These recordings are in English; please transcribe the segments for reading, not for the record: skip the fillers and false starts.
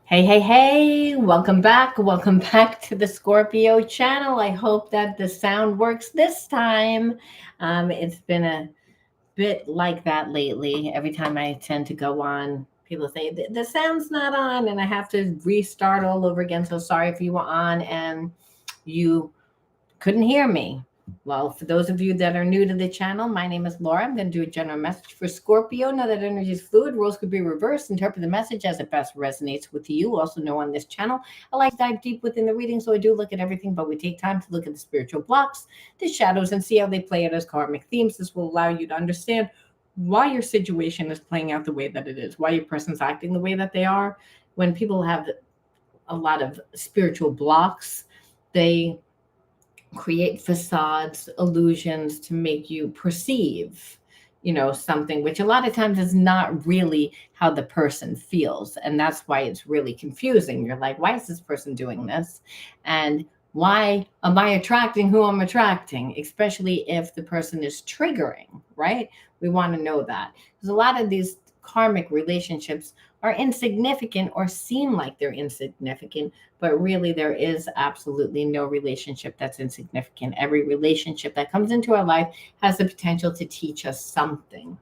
Hey, hey, hey, welcome back. Welcome back to the Scorpio channel. I hope that the sound works this time. It's been a bit like that lately. Every time I tend to go on, people say the sound's not on, and I have to restart all over again. So sorry if you were on and you couldn't hear me. Well, for those of you that are new to the channel, my name is Laura. I'm going to do a general message for Scorpio. Know that energy is fluid. Roles could be reversed. Interpret the message as it best resonates with you. Also know on this channel, I like to dive deep within the reading, so I do look at everything, but we take time to look at the spiritual blocks, the shadows, and see how they play out as karmic themes. This will allow you to understand why your situation is playing out the way that it is, why your person's acting the way that they are. When people have a lot of spiritual blocks, they create facades, illusions to make you perceive, something which a lot of times is not really how the person feels. And that's why it's really confusing. You're like, why is this person doing this? And why am I attracting who I'm attracting? Especially if the person is triggering, right? We want to know that. Because a lot of these karmic relationships are insignificant or seem like they're insignificant, but really there is absolutely no relationship that's insignificant. Every relationship that comes into our life has the potential to teach us something,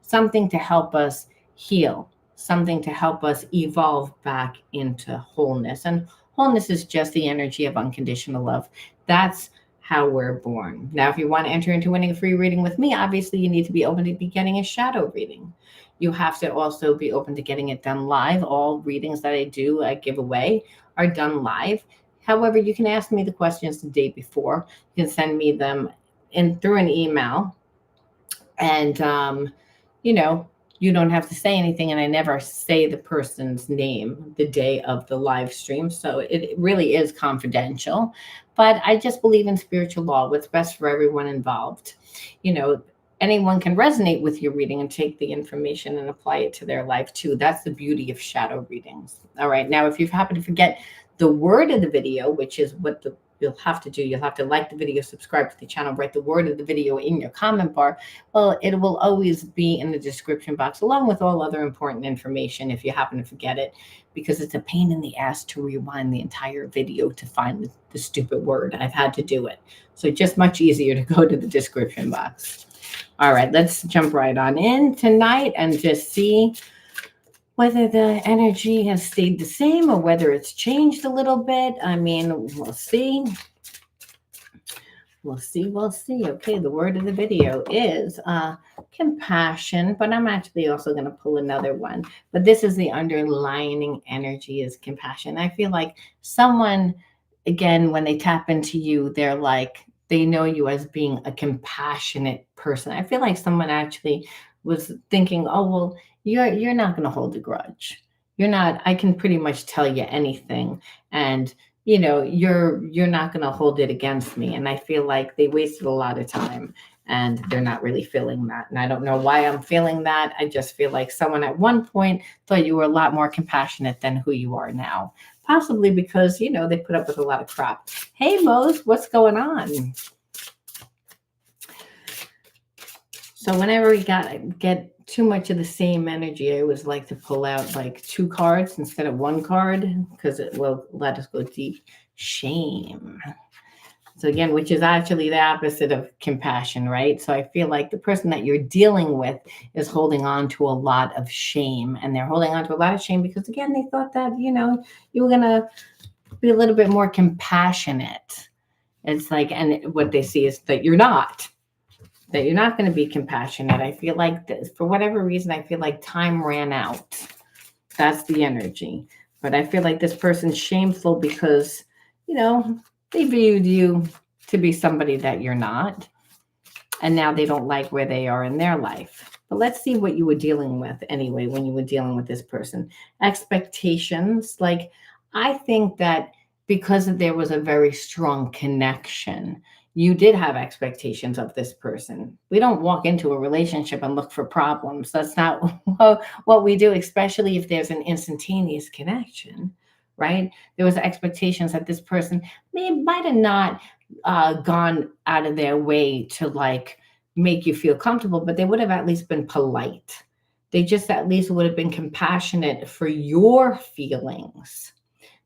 something to help us heal, something to help us evolve back into wholeness. And wholeness is just the energy of unconditional love. That's how we're born. Now, if you want to enter into winning a free reading with me, obviously you need to be open to be getting a shadow reading. You have to also be open to getting it done live. All readings that I give away are done live. However, you can ask me the questions the day before. You can send me them in through an email, and you know, you don't have to say anything. And I never say the person's name the day of the live stream, so it really is confidential. But I just believe in spiritual law. What's best for everyone involved. You know, anyone can resonate with your reading and take the information and apply it to their life too. That's the beauty of shadow readings. All right. Now, if you happen to forget the word of the video, which is what you'll have to do, you'll have to like the video, subscribe to the channel, write the word of the video in your comment bar. Well, it will always be in the description box along with all other important information if you happen to forget it, because it's a pain in the ass to rewind the entire video to find the stupid word. I've had to do it. So just much easier to go to the description box. All right, let's jump right on in tonight and just see whether the energy has stayed the same or whether it's changed a little bit. I mean, we'll see. We'll see. Okay, the word of the video is compassion, but I'm actually also going to pull another one. But this is the underlying energy is compassion. I feel like someone, again, when they tap into you, they're like, they know you as being a compassionate person. I feel like someone actually was thinking, oh, well, you're not going to hold a grudge. You're not, I can pretty much tell you anything. And you're not going to hold it against me. And I feel like they wasted a lot of time and they're not really feeling that. And I don't know why I'm feeling that. I just feel like someone at one point thought you were a lot more compassionate than who you are now, possibly because they put up with a lot of crap. Hey Lowe's, what's going on? So whenever we get too much of the same energy, I always like to pull out like two cards instead of one card because it will let us go deep. Shame. So again, which is actually the opposite of compassion, right? So I feel like the person that you're dealing with is holding on to a lot of shame, and they're holding on to a lot of shame because again, they thought that, you were going to be a little bit more compassionate. It's like, and what they see is that you're not. That you're not going to be compassionate. I feel like this, for whatever reason, I feel like time ran out. That's the energy. But I feel like this person's shameful because, they viewed you to be somebody that you're not. And now they don't like where they are in their life. But let's see what you were dealing with anyway when you were dealing with this person. Expectations. Like, I think that because there was a very strong connection, you did have expectations of this person. We don't walk into a relationship and look for problems. That's not what we do, especially if there's an instantaneous connection, right? There was expectations that this person might have not gone out of their way to like make you feel comfortable, but they would have at least been polite. They just at least would have been compassionate for your feelings.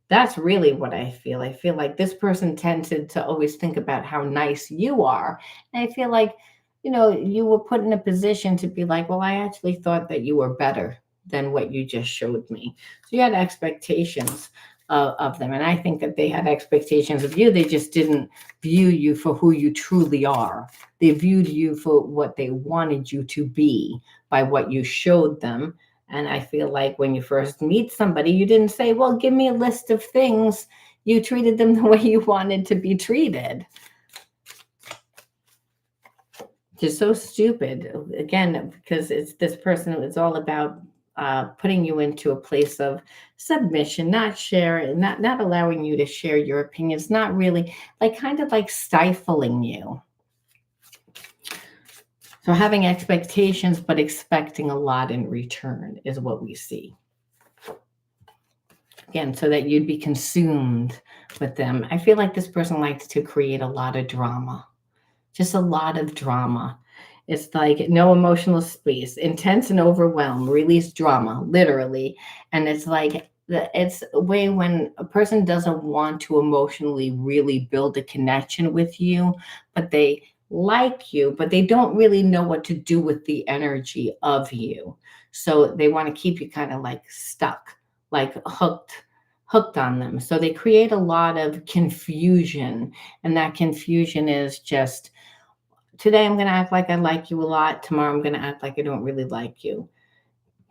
That's really what I feel. I feel like this person tended to always think about how nice you are. And I feel like, you were put in a position to be like, well, I actually thought that you were better than what you just showed me. So you had expectations of them. And I think that they had expectations of you. They just didn't view you for who you truly are. They viewed you for what they wanted you to be by what you showed them. And I feel like when you first meet somebody, you didn't say, well, give me a list of things. You treated them the way you wanted to be treated. Just so stupid. Again, because it's this person, it's all about putting you into a place of submission, not sharing, not allowing you to share your opinions, not really, like kind of like stifling you. So having expectations, but expecting a lot in return is what we see. Again, so that you'd be consumed with them. I feel like this person likes to create a lot of drama, just a lot of drama. It's like no emotional space, intense and overwhelmed, release drama, literally. And it's like, it's a way when a person doesn't want to emotionally really build a connection with you, but they like you, but they don't really know what to do with the energy of you. So they want to keep you kind of like stuck, like hooked on them. So they create a lot of confusion. And that confusion is just, today I'm going to act like I like you a lot. Tomorrow I'm going to act like I don't really like you.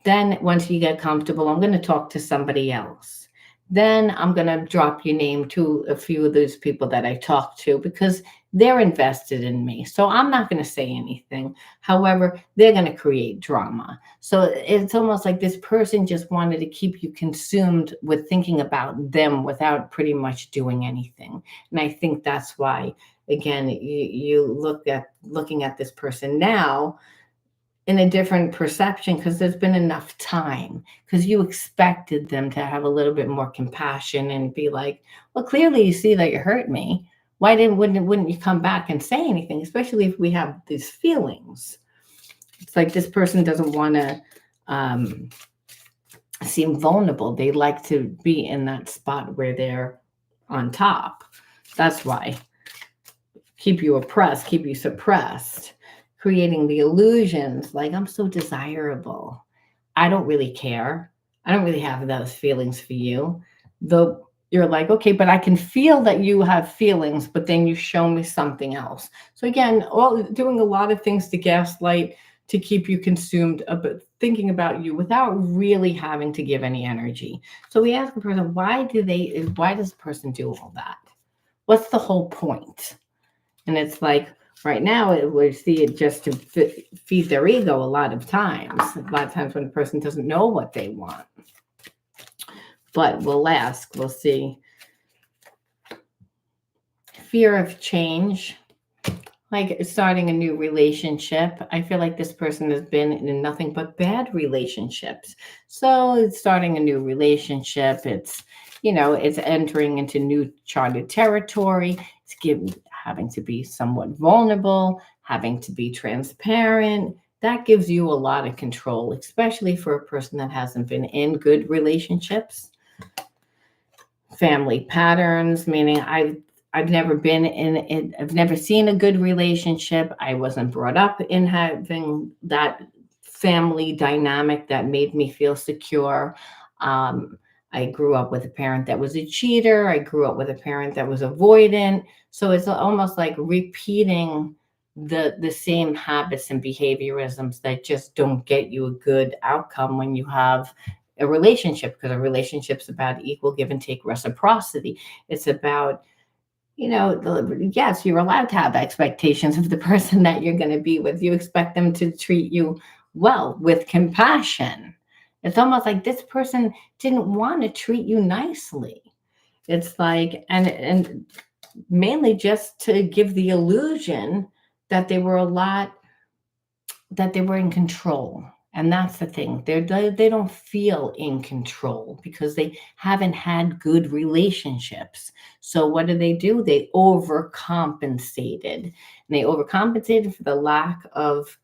Then once you get comfortable, I'm going to talk to somebody else. Then I'm going to drop your name to a few of those people that I talk to because they're invested in me. So I'm not going to say anything. However, they're going to create drama. So it's almost like this person just wanted to keep you consumed with thinking about them without pretty much doing anything. And I think that's why, again, you looking at this person now in a different perception because there's been enough time, because you expected them to have a little bit more compassion and be like, well, clearly you see that you hurt me. Why wouldn't you come back and say anything, especially if we have these feelings? It's like this person doesn't want to seem vulnerable. They like to be in that spot where they're on top. That's why. Keep you oppressed, keep you suppressed, creating the illusions like I'm so desirable. I don't really care. I don't really have those feelings for you. Though you're like, okay, but I can feel that you have feelings, but then you show me something else. So again, all doing a lot of things to gaslight, to keep you consumed, but thinking about you without really having to give any energy. So we ask the person, why does the person do all that? What's the whole point? And it's like right now, we see it just to feed their ego a lot of times. A lot of times when a person doesn't know what they want. But we'll ask, we'll see. Fear of change, like starting a new relationship. I feel like this person has been in nothing but bad relationships. So it's starting a new relationship. It's entering into new charted territory. Having to be somewhat vulnerable, having to be transparent. That gives you a lot of control, especially for a person that hasn't been in good relationships. Family patterns, meaning I've never been in it. I've never seen a good relationship. I wasn't brought up in having that family dynamic that made me feel secure. I grew up with a parent that was a cheater. I grew up with a parent that was avoidant. So it's almost like repeating the same habits and behaviorisms that just don't get you a good outcome when you have a relationship, because a relationship's about equal give and take reciprocity. It's about, yes, you're allowed to have expectations of the person that you're going to be with. You expect them to treat you well with compassion. It's almost like this person didn't want to treat you nicely. It's like, and mainly just to give the illusion that they were in control. And that's the thing. They don't feel in control because they haven't had good relationships. So what do? They overcompensated. And they overcompensated for the lack of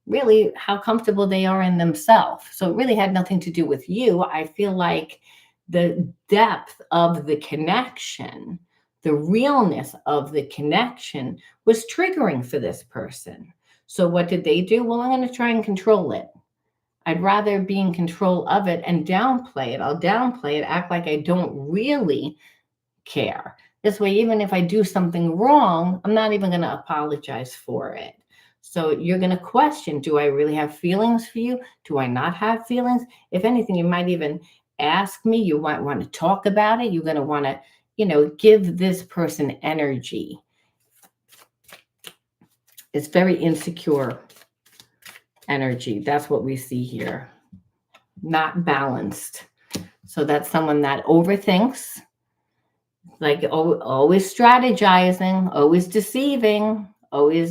really how comfortable they are in themselves. So it really had nothing to do with you. I feel like the depth of the connection, the realness of the connection was triggering for this person. So what did they do? Well, I'm going to try and control it. I'd rather be in control of it and downplay it. I'll downplay it, act like I don't really care. This way, even if I do something wrong, I'm not even going to apologize for it. So you're going to question, do I really have feelings for you? Do I not have feelings? If anything, you might even ask me. You might want to talk about it. You're going to want to, give this person energy. It's very insecure energy. That's what we see here. Not balanced. So that's someone that overthinks, like always strategizing, always deceiving, always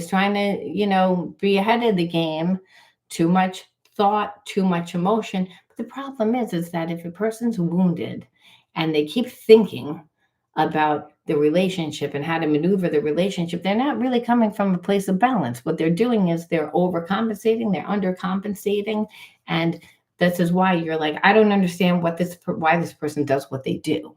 trying to, be ahead of the game. Too much thought, too much emotion. But the problem is that if a person's wounded and they keep thinking about the relationship and how to maneuver the relationship, they're not really coming from a place of balance. What they're doing is they're overcompensating, they're undercompensating, and this is why you're like, I don't understand why this person does what they do,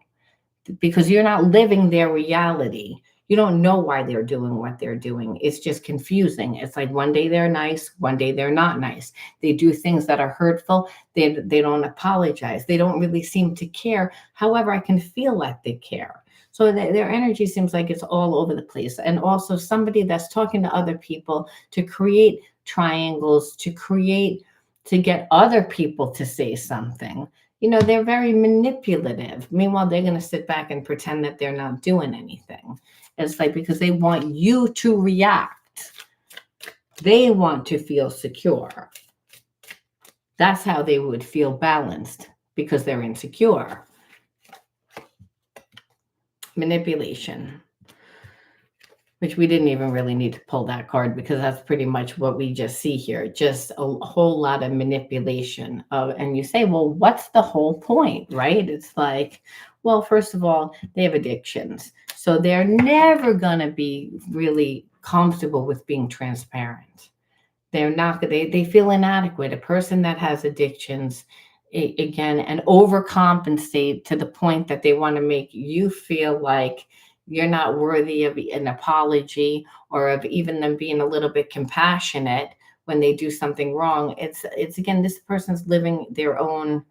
because you're not living their reality. You don't know why they're doing what they're doing. It's just confusing. It's like one day they're nice, one day they're not nice. They do things that are hurtful. They don't apologize. They don't really seem to care. However, I can feel like they care. So their energy seems like it's all over the place. And also somebody that's talking to other people to create triangles, to get other people to say something. They're very manipulative. Meanwhile, they're going to sit back and pretend that they're not doing anything. It's like because they want you to react. They want to feel secure. That's how they would feel balanced, because they're insecure. Manipulation, which we didn't even really need to pull that card, because that's pretty much what we just see here. Just a whole lot of manipulation. And you say, well, what's the whole point, right? It's like, well, first of all, they have addictions. So they're never going to be really comfortable with being transparent. They're not, they feel inadequate. A person that has addictions, again, and overcompensate to the point that they want to make you feel like you're not worthy of an apology, or of even them being a little bit compassionate when they do something wrong. It's again, this person's living their own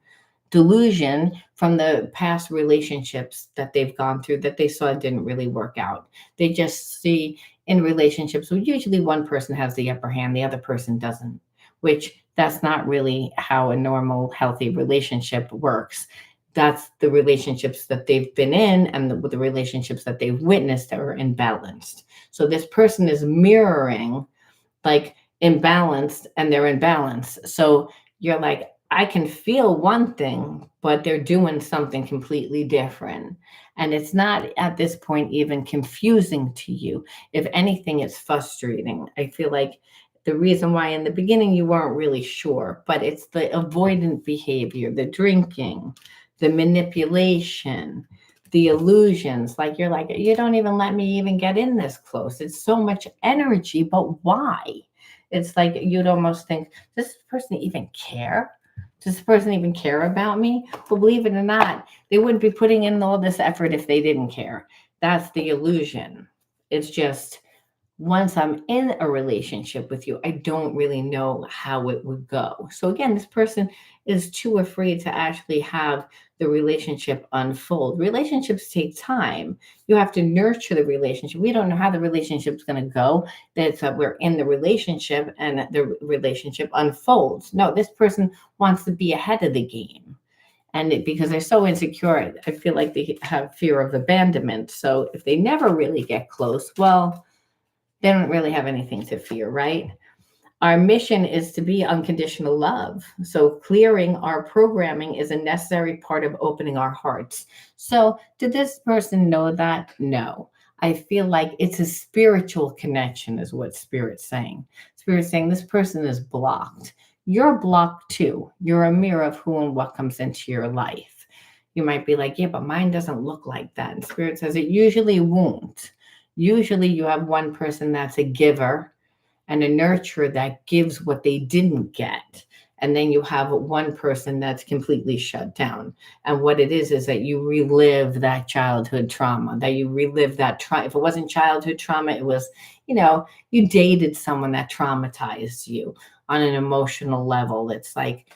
delusion from the past relationships that they've gone through that they saw didn't really work out. They just see in relationships where usually one person has the upper hand, the other person doesn't, which that's not really how a normal, healthy relationship works. That's the relationships that they've been in, and the relationships that they've witnessed are imbalanced. So this person is mirroring like imbalanced, and they're imbalanced. So you're like, I can feel one thing, but they're doing something completely different. And it's not at this point even confusing to you. If anything, it's frustrating. I feel like the reason why in the beginning you weren't really sure, but it's the avoidant behavior, the drinking, the manipulation, the illusions. Like you're like, you don't even let me even get in this close. It's so much energy, but why? It's like you'd almost think, does this person even care? Does this person even care about me? Well, believe it or not, they wouldn't be putting in all this effort if they didn't care. That's the illusion. It's just, once I'm in a relationship with you, I don't really know how it would go. So again, this person is too afraid to actually have the relationship unfold. Relationships take time. You have to nurture the relationship. We don't know how the relationship's going to go. That's we're in the relationship and the relationship unfolds. No, this person wants to be ahead of the game. And because they're so insecure, I feel like they have fear of abandonment. So if they never really get close, well, they don't really have anything to fear, right? Our mission is to be unconditional love. So clearing our programming is a necessary part of opening our hearts. So did this person know that? No. I feel like it's a spiritual connection is what Spirit's saying. Spirit's saying this person is blocked. You're blocked too. You're a mirror of who and what comes into your life. You might be like, yeah, but mine doesn't look like that. And Spirit says it usually won't. Usually you have one person that's a giver and a nurturer that gives what they didn't get. And then you have one person that's completely shut down. And what it is that you relive that childhood trauma, that you relive that trauma. If it wasn't childhood trauma, it was, you dated someone that traumatized you on an emotional level. It's like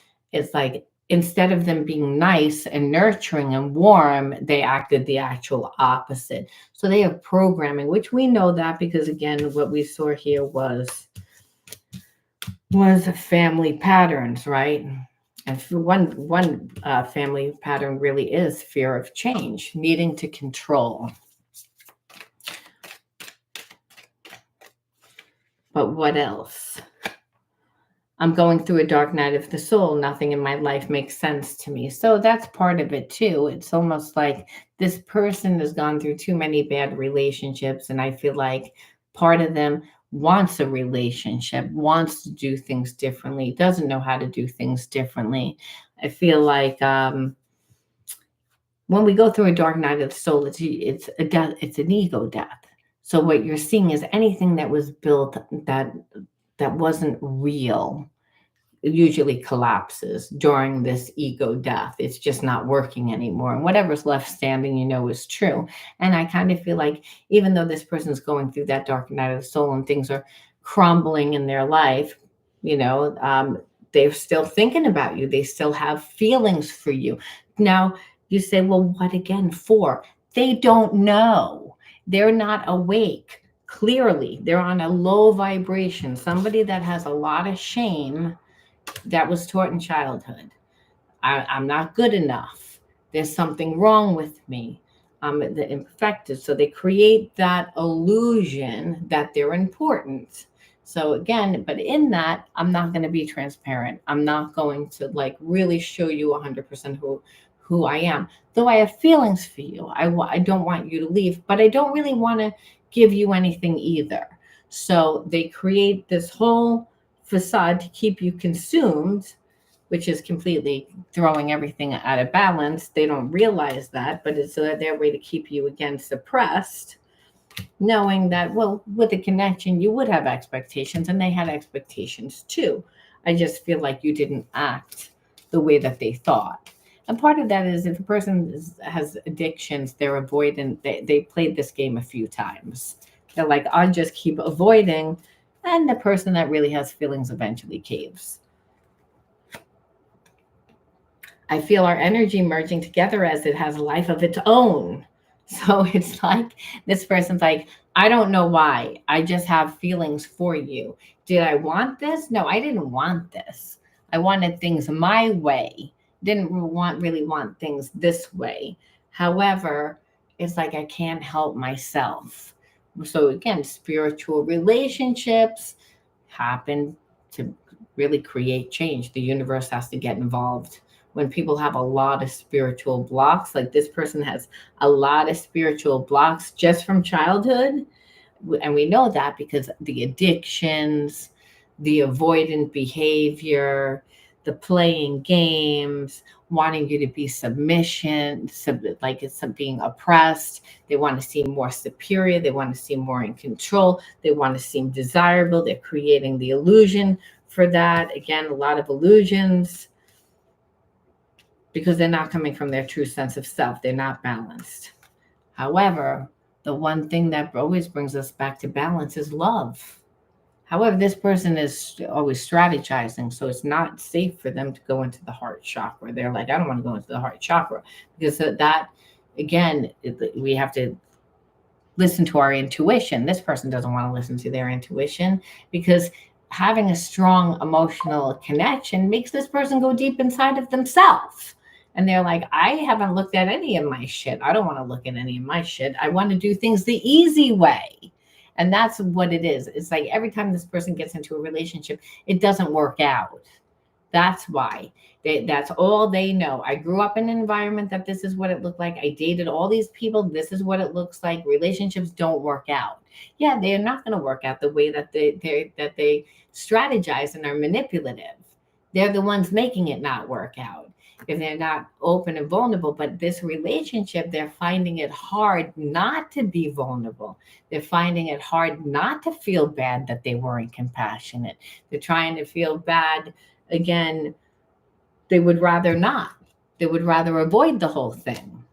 instead of them being nice and nurturing and warm, they acted the actual opposite. So they have programming, which we know that because again, what we saw here was family patterns, right? And one family pattern really is fear of change, needing to control. But what else? I'm going through a dark night of the soul. Nothing in my life makes sense to me. So that's part of it too. It's almost like this person has gone through too many bad relationships. And I feel like part of them wants a relationship, wants to do things differently, doesn't know how to do things differently. I feel like when we go through a dark night of the soul, it's a death, it's an ego death. So what you're seeing is anything that was built that wasn't real usually collapses during this ego death. It's just not working anymore. And whatever's left standing, is true. And I kind of feel like even though this person's going through that dark night of the soul and things are crumbling in their life, they're still thinking about you. They still have feelings for you. Now, you say, well, what again for? They don't know. They're not awake. Clearly, they're on a low vibration. Somebody that has a lot of shame that was taught in childhood. I'm not good enough. There's something wrong with me. I'm infected. So they create that illusion that they're important. So again, but in that, I'm not going to be transparent. I'm not going to really show you 100% who I am. Though I have feelings for you. I don't want you to leave, but I don't really want to give you anything either. So they create this whole facade to keep you consumed, which is completely throwing everything out of balance. They don't realize that, but it's their way to keep you again suppressed, knowing that, well, with a connection, you would have expectations, and they had expectations too. I just feel like you didn't act the way that they thought. And part of that is if a person has addictions, they're avoidant. They played this game a few times. They're like, I'll just keep avoiding. And the person that really has feelings eventually caves. I feel our energy merging together as it has a life of its own. So it's like this person's like, I don't know why. I just have feelings for you. Did I want this? No, I didn't want this. I wanted things my way. Didn't really want things this way. However, it's like I can't help myself. So again, spiritual relationships happen to really create change. The universe has to get involved. When people have a lot of spiritual blocks, like this person has a lot of spiritual blocks just from childhood, and we know that because the addictions, the avoidant behavior, the playing games, wanting you to be like it's being oppressed. They want to seem more superior. They want to seem more in control. They want to seem desirable. They're creating the illusion for that. Again, a lot of illusions because they're not coming from their true sense of self. They're not balanced. However, the one thing that always brings us back to balance is love. However, this person is always strategizing, so it's not safe for them to go into the heart chakra. They're like, I don't want to go into the heart chakra because that, again, we have to listen to our intuition. This person doesn't want to listen to their intuition because having a strong emotional connection makes this person go deep inside of themselves. And they're like, I haven't looked at any of my shit. I don't want to look at any of my shit. I want to do things the easy way. And that's what it is. It's like every time this person gets into a relationship, it doesn't work out. That's why. That's all they know. I grew up in an environment that this is what it looked like. I dated all these people. This is what it looks like. Relationships don't work out. Yeah, they're not going to work out the way that they strategize and are manipulative. They're the ones making it not work out. if they're not open and vulnerable. But this relationship, they're finding it hard not to be vulnerable. They're finding it hard not to feel bad that they weren't compassionate. They're trying to feel bad again. They would rather not. They would rather avoid the whole thing,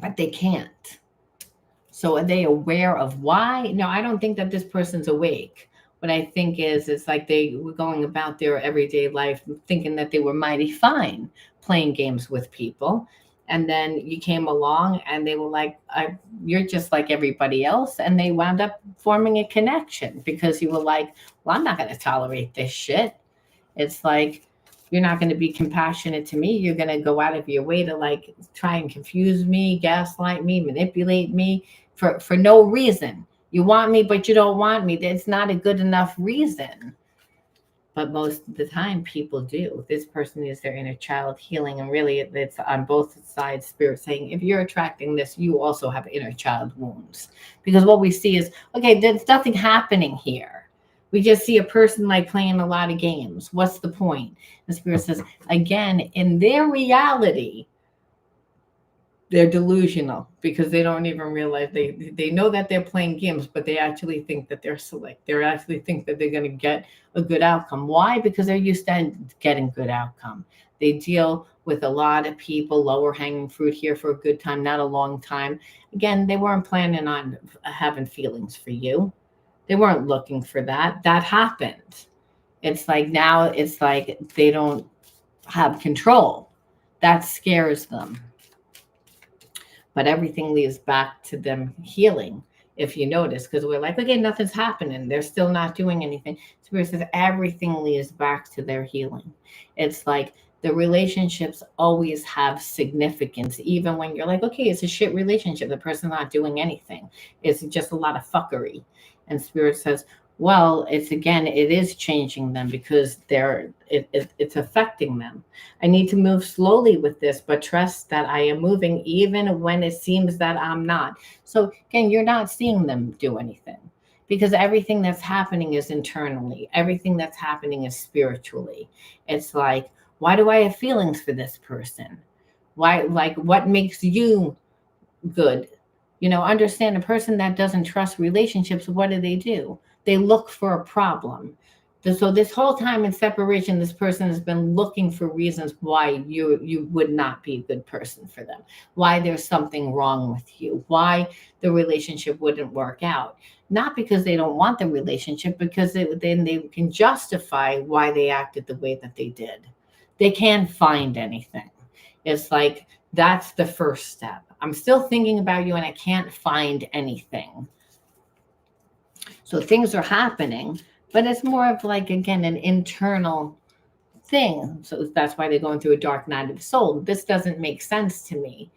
but they can't. So are they aware of why? No, I don't think that this person's awake. What I think is it's like they were going about their everyday life thinking that they were mighty fine playing games with people. And then you came along and they were like, you're just like everybody else. And they wound up forming a connection because you were like, well, I'm not going to tolerate this shit. It's like, you're not going to be compassionate to me. You're going to go out of your way to like try and confuse me, gaslight me, manipulate me for no reason. You want me, but you don't want me. That's not a good enough reason. But most of the time, people do. This person is their inner child healing. And really, it's on both sides, spirit saying, if you're attracting this, you also have inner child wounds. Because what we see is, okay, there's nothing happening here. We just see a person like playing a lot of games. What's the point? The spirit says, again, in their reality, they're delusional because they don't even realize they know that they're playing games, but they actually think that they're select. They actually think that they're going to get a good outcome. Why? Because they're used to getting good outcome. They deal with a lot of people, lower hanging fruit here for a good time, not a long time. Again, they weren't planning on having feelings for you. They weren't looking for that. That happened. It's like now it's like they don't have control. That scares them. But everything leads back to them healing, if you notice, because we're like, okay, nothing's happening. They're still not doing anything. Spirit says everything leads back to their healing. It's like the relationships always have significance, even when you're like, okay, it's a shit relationship. The person's not doing anything. It's just a lot of fuckery. And Spirit says, well, it's again, it is changing them because it's affecting them. I need to move slowly with this, but trust that I am moving even when it seems that I'm not. So again, you're not seeing them do anything because everything that's happening is internally. Everything that's happening is spiritually. It's like, why do I have feelings for this person? Why, like, what makes you good? Understand a person that doesn't trust relationships, what do? They look for a problem. So this whole time in separation, this person has been looking for reasons why you would not be a good person for them, why there's something wrong with you, why the relationship wouldn't work out. Not because they don't want the relationship, because then they can justify why they acted the way that they did. They can't find anything. It's like that's the first step. I'm still thinking about you and I can't find anything. So things are happening, but it's more of like, again, an internal thing. So that's why they're going through a dark night of the soul. This doesn't make sense to me.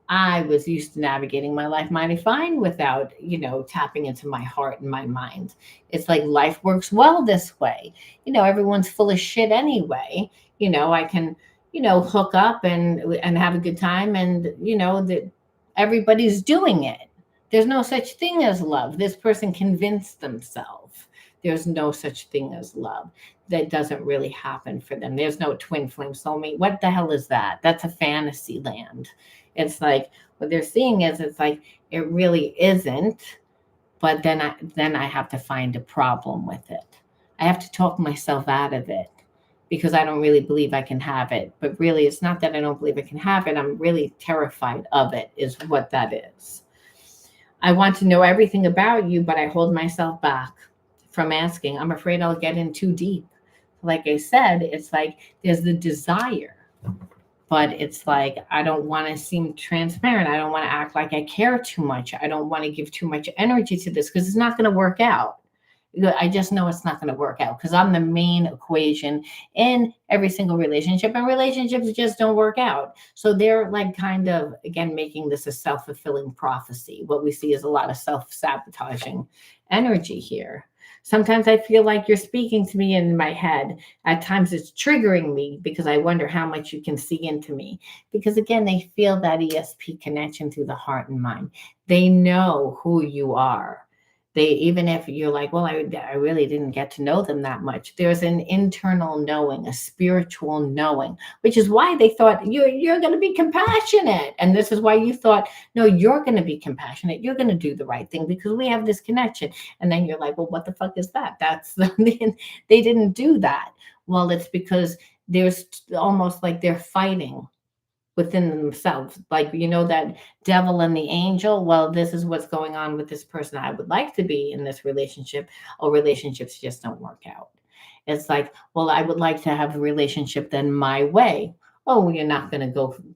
I was used to navigating my life mighty fine without, tapping into my heart and my mind. It's like life works well this way. Everyone's full of shit anyway. I can, hook up and have a good time and, that everybody's doing it. There's no such thing as love. This person convinced themselves there's no such thing as love. That doesn't really happen for them. There's no twin flame soulmate. What the hell is that? That's a fantasy land. It's like what they're seeing is it's like it really isn't. But then I have to find a problem with it. I have to talk myself out of it because I don't really believe I can have it. But really, it's not that I don't believe I can have it. I'm really terrified of it, is what that is. I want to know everything about you, but I hold myself back from asking. I'm afraid I'll get in too deep. Like I said, it's like there's the desire, but it's like I don't want to seem transparent. I don't want to act like I care too much. I don't want to give too much energy to this because it's not going to work out. I just know it's not going to work out because I'm the main equation in every single relationship, and relationships just don't work out. So they're like kind of, again, making this a self-fulfilling prophecy. What we see is a lot of self-sabotaging energy here. Sometimes I feel like you're speaking to me in my head. At times it's triggering me because I wonder how much you can see into me. Because again, they feel that ESP connection through the heart and mind. They know who you are. They, even if you're like, well, I really didn't get to know them that much, there's an internal knowing, a spiritual knowing, which is why they thought you're going to be compassionate. And this is why you thought, no, you're going to be compassionate. You're going to do the right thing because we have this connection. And then you're like, well, what the fuck is that? They didn't do that. Well, it's because there's almost like they're fighting within themselves. Like, that devil and the angel. Well, this is what's going on with this person. I would like to be in this relationship. Oh, relationships just don't work out. It's like, well, I would like to have a relationship then my way. Oh, well, you're not going to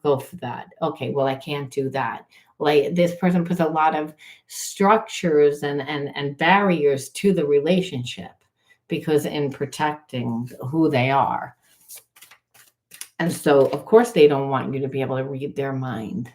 go for that. Okay, well, I can't do that. Like, this person puts a lot of structures and barriers to the relationship because in protecting who they are. And so, of course, they don't want you to be able to read their mind.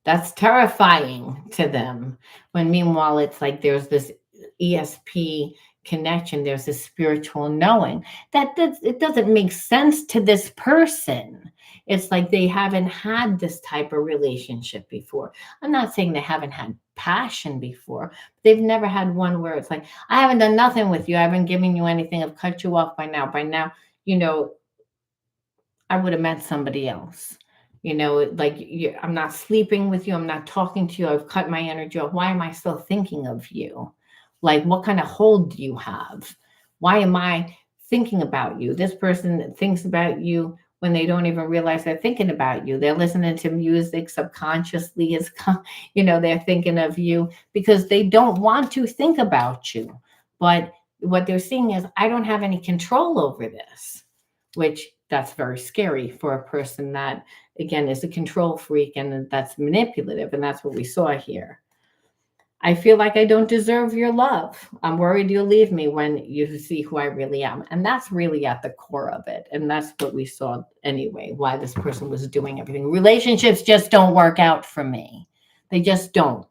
That's terrifying to them. When meanwhile, it's like there's this ESP connection, there's this spiritual knowing it doesn't make sense to this person. It's like they haven't had this type of relationship before. I'm not saying they haven't had passion before, but they've never had one where it's like, I haven't done nothing with you. I haven't given you anything. I've cut you off by now. By now, you know, I would have met somebody else. Like, I'm not sleeping with you. I'm not talking to you. I've cut my energy off. Why am I still thinking of you? Like, what kind of hold do you have? Why am I thinking about you? This person thinks about you when they don't even realize they're thinking about you. They're listening to music subconsciously. They're thinking of you because they don't want to think about you. But what they're seeing is, I don't have any control over this, which that's very scary for a person that, again, is a control freak and that's manipulative. And that's what we saw here. I feel like I don't deserve your love. I'm worried you'll leave me when you see who I really am. And that's really at the core of it. And that's what we saw anyway, why this person was doing everything. Relationships just don't work out for me. They just don't.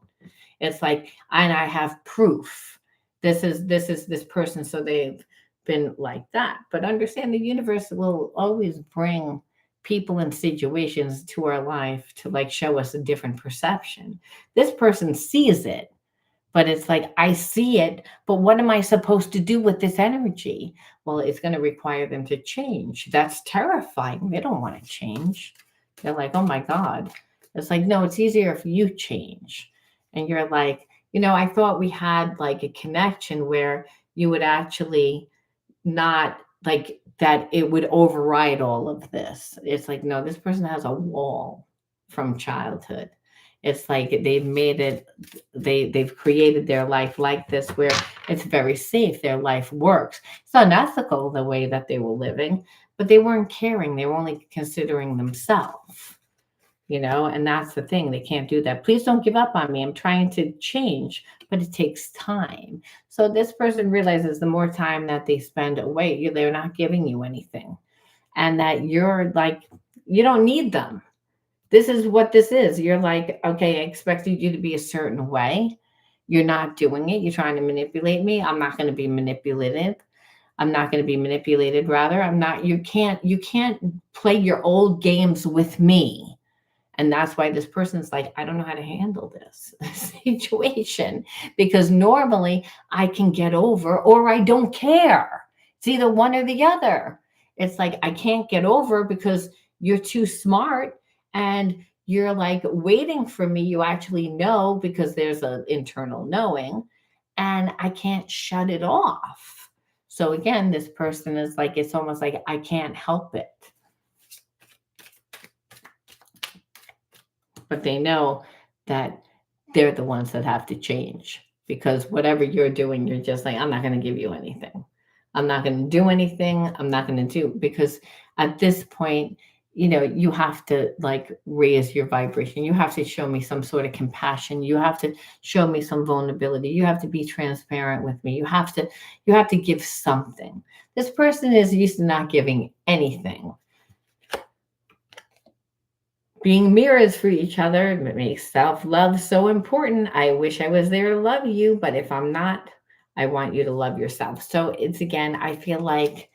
It's like, and I have proof. This is this person. So they've been like that. But understand, the universe will always bring people and situations to our life to like show us a different perception. This person sees it, but it's like, I see it, but what am I supposed to do with this energy? Well, it's going to require them to change. That's terrifying. They don't want to change. They're like, oh my God. It's like, no, it's easier if you change. And you're like, I thought we had like a connection where you would actually not like that, it would override all of this. It's like, no, this person has a wall from childhood. It's like they've created their life like this where it's very safe. Their life works. It's unethical the way that they were living, but they weren't caring. They were only considering themselves. And that's the thing. They can't do that. Please don't give up on me. I'm trying to change, but it takes time. So this person realizes the more time that they spend away, they're not giving you anything. And that you're like, you don't need them. This is what this is. You're like, okay, I expected you to be a certain way. You're not doing it. You're trying to manipulate me. I'm not going to be manipulative. I'm not going to be manipulated. Rather, I'm not, you can't play your old games with me. And that's why this person's like, I don't know how to handle this situation because normally I can get over or I don't care. It's either one or the other. It's like, I can't get over because you're too smart and you're like waiting for me. You actually know because there's an internal knowing and I can't shut it off. So again, this person is like, it's almost like I can't help it. But they know that they're the ones that have to change because whatever you're doing, you're just like, I'm not going to give you anything. I'm not going to do anything. I'm not going to do because at this point, you have to like raise your vibration. You have to show me some sort of compassion. You have to show me some vulnerability. You have to be transparent with me. You have to give something. This person is used to not giving anything. Being mirrors for each other makes self-love so important. I wish I was there to love you, but if I'm not, I want you to love yourself. So it's, again, I feel like,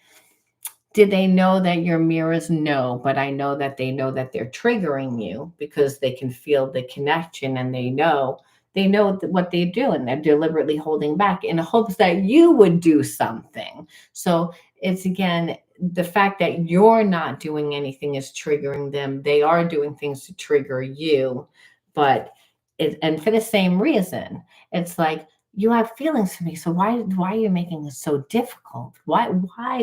did they know that you're mirrors? No, but I know that they know that they're triggering you because they can feel the connection and they know They know what they do, and they're deliberately holding back in hopes that you would do something. So it's again, the fact that you're not doing anything is triggering them. They are doing things to trigger you, but and for the same reason, it's like, you have feelings for me, so why are you making it so difficult? Why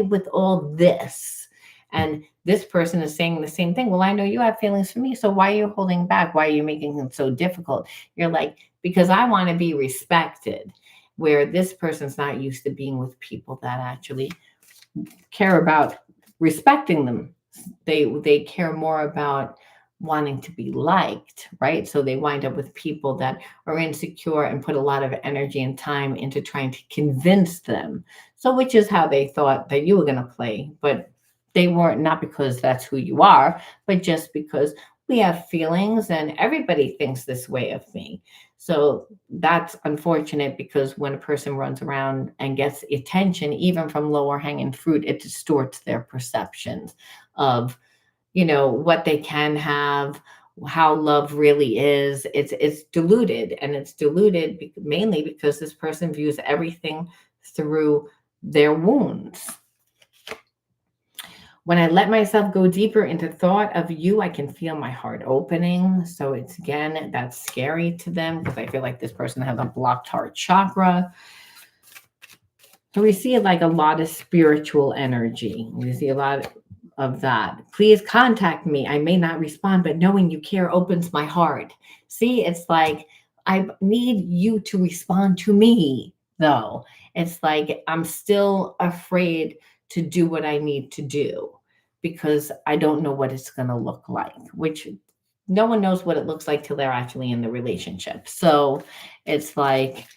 with all this? And this person is saying the same thing. Well, I know you have feelings for me, so why are you holding back? Why are you making it so difficult? You're like, because I want to be respected. Where this person's not used to being with people that actually care about respecting them. They care more about wanting to be liked, right? So they wind up with people that are insecure and put a lot of energy and time into trying to convince them. So which is how they thought that you were going to play, but they weren't, not because that's who you are, but just because we have feelings and everybody thinks this way of me. So that's unfortunate, because when a person runs around and gets attention, even from lower hanging fruit, it distorts their perceptions of, what they can have, how love really is. It's diluted, and it's diluted mainly because this person views everything through their wounds. When I let myself go deeper into thought of you, I can feel my heart opening. So it's again, that's scary to them, because I feel like this person has a blocked heart chakra. So we see like a lot of spiritual energy. We see a lot of that. Please contact me. I may not respond, but knowing you care opens my heart. See, it's like, I need you to respond to me, though. It's like I'm still afraid to do what I need to do, because I don't know what it's going to look like, which no one knows what it looks like till they're actually in the relationship. So it's like,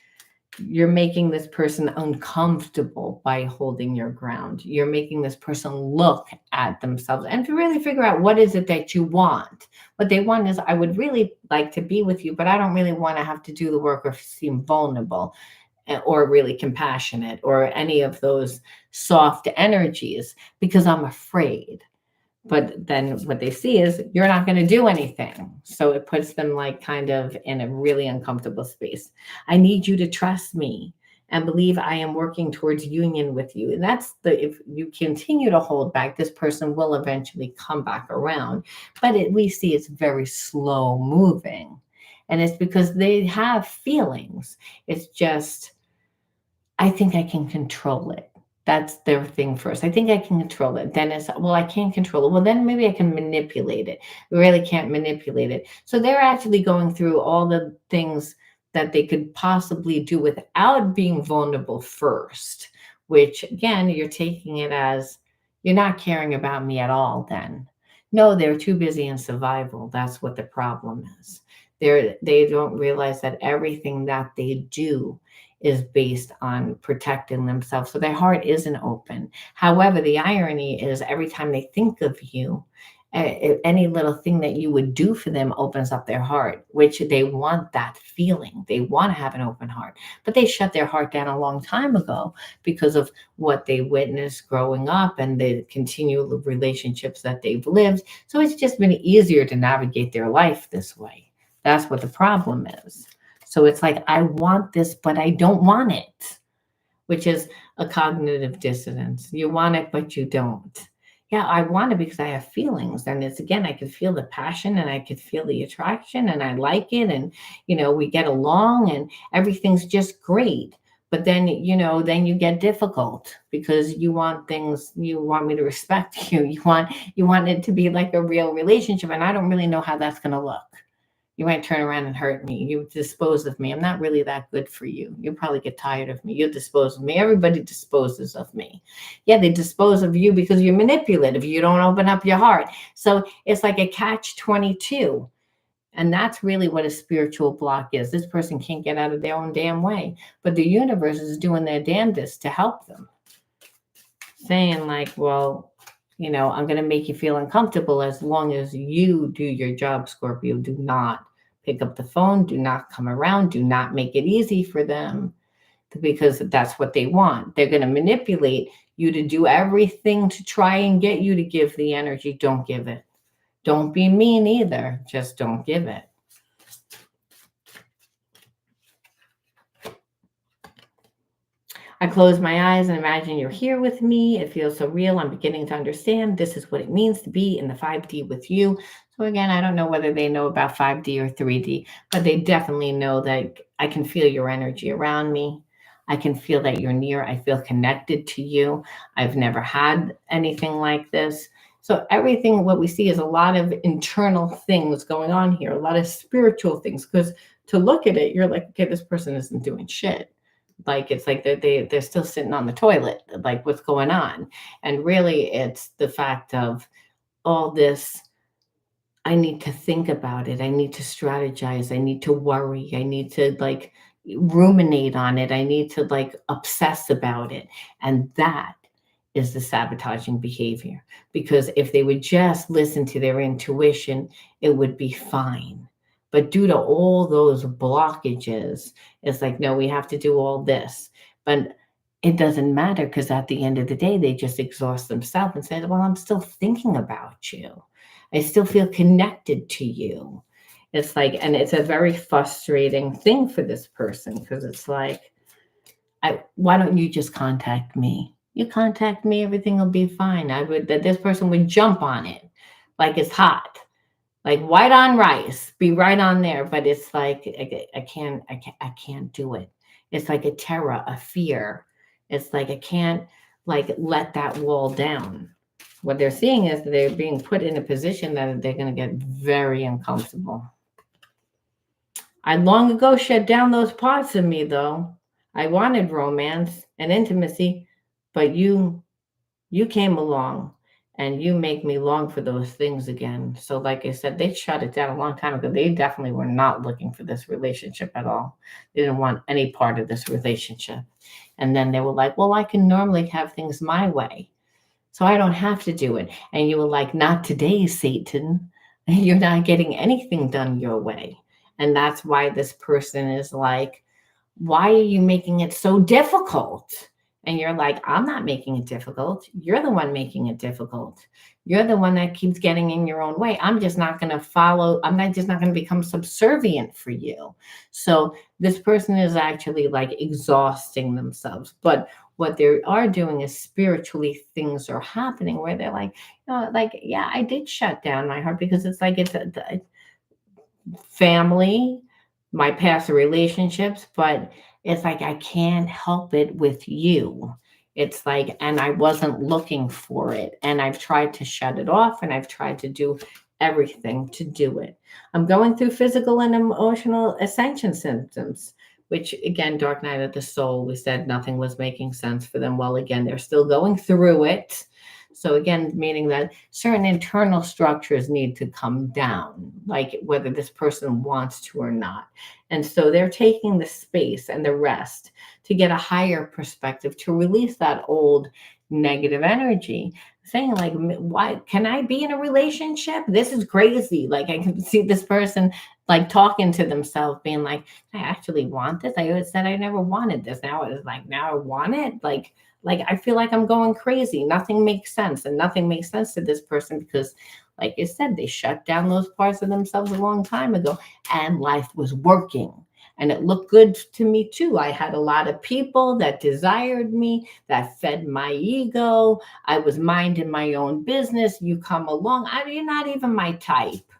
you're making this person uncomfortable by holding your ground. You're making this person look at themselves and to really figure out, what is it that you want? What they want is, I would really like to be with you, but I don't really want to have to do the work or seem vulnerable, or really compassionate, or any of those soft energies, because I'm afraid. But then what they see is, you're not going to do anything. So it puts them like kind of in a really uncomfortable space. I need you to trust me and believe I am working towards union with you. And that's if you continue to hold back, this person will eventually come back around. But we see it's very slow moving. And it's because they have feelings. It's just, I think I can control it. That's their thing first. I think I can control it. Then it's, well, I can't control it. Well, then maybe I can manipulate it. We really can't manipulate it. So they're actually going through all the things that they could possibly do without being vulnerable first, which again, you're taking it as, you're not caring about me at all then. No, they're too busy in survival. That's what the problem is. They don't realize that everything that they do is based on protecting themselves. So their heart isn't open. However, the irony is, every time they think of you, any little thing that you would do for them opens up their heart, which they want that feeling. They want to have an open heart, but they shut their heart down a long time ago because of what they witnessed growing up and the continual relationships that they've lived. So it's just been easier to navigate their life this way. That's what the problem is. So it's like, I want this, but I don't want it, which is a cognitive dissonance. You want it, but you don't. Yeah, I want it because I have feelings. And it's again, I could feel the passion and I could feel the attraction and I like it. And, we get along and everything's just great. But then, then you get difficult because you want things, you want me to respect you. You want it to be like a real relationship. And I don't really know how that's going to look. You might turn around and hurt me. You dispose of me. I'm not really that good for you. You'll probably get tired of me. You'll dispose of me. Everybody disposes of me. Yeah, they dispose of you because you're manipulative. You don't open up your heart. So it's like a catch-22. And that's really what a spiritual block is. This person can't get out of their own damn way. But the universe is doing their damnedest to help them. Saying like, well, I'm going to make you feel uncomfortable as long as you do your job, Scorpio. Do not pick up the phone. Do not come around. Do not make it easy for them, because that's what they want. They're going to manipulate you to do everything to try and get you to give the energy. Don't give it. Don't be mean either. Just don't give it. I close my eyes and imagine you're here with me. It feels so real. I'm beginning to understand this is what it means to be in the 5D with you. So again, I don't know whether they know about 5D or 3D, but they definitely know that I can feel your energy around me. I can feel that you're near. I feel connected to you. I've never had anything like this. So everything what we see is a lot of internal things going on here, a lot of spiritual things. Because to look at it, you're like, okay, this person isn't doing shit. Like it's like they're still sitting on the toilet. Like what's going on? And really, it's the fact of all this. I need to think about it. I need to strategize. I need to worry. I need to like ruminate on it. I need to like obsess about it. And that is the sabotaging behavior. Because if they would just listen to their intuition, it would be fine. But due to all those blockages, it's like, no, we have to do all this. But it doesn't matter because at the end of the day, they just exhaust themselves and say, well, I'm still thinking about you. I still feel connected to you. It's like, and it's a very frustrating thing for this person because it's like, why don't you just contact me? You contact me, everything will be fine. I would that this person would jump on it like it's hot, like white on rice, be right on there. But it's like I can't do it. It's like a terror, a fear. It's like I can't like let that wall down. What they're seeing is that they're being put in a position that they're going to get very uncomfortable. I long ago shut down those parts of me, though. I wanted romance and intimacy, but you came along and you make me long for those things again. So, like I said, they shut it down a long time ago. They definitely were not looking for this relationship at all. They didn't want any part of this relationship. And then they were like, well, I can normally have things my way. So I don't have to do it. And you were like, not today, Satan. You're not getting anything done your way. And that's why this person is like, why are you making it so difficult? And you're like, I'm not making it difficult. You're the one making it difficult. You're the one that keeps getting in your own way. I'm just not going to follow. I'm not just not going to become subservient for you. So this person is actually like exhausting themselves. But what they are doing is spiritually things are happening where they're like, like, yeah, I did shut down my heart because it's like it's a family, my past relationships, but it's like I can't help it with you. It's like, and I wasn't looking for it. And I've tried to shut it off and I've tried to do everything to do it. I'm going through physical and emotional ascension symptoms, which again, dark night of the soul, we said nothing was making sense for them. Well, again, they're still going through it. So again, meaning that certain internal structures need to come down, like whether this person wants to or not. And so they're taking the space and the rest to get a higher perspective, to release that old negative energy, saying like, why can I be in a relationship? This is crazy. Like I can see this person like talking to themselves, being like, I actually want this. I always said I never wanted this. Now it's like, now I want it. Like I feel like I'm going crazy. Nothing makes sense. And nothing makes sense to this person because, like I said, they shut down those parts of themselves a long time ago and life was working. And it looked good to me too. I had a lot of people that desired me, that fed my ego. I was minding my own business. You come along, you're not even my type.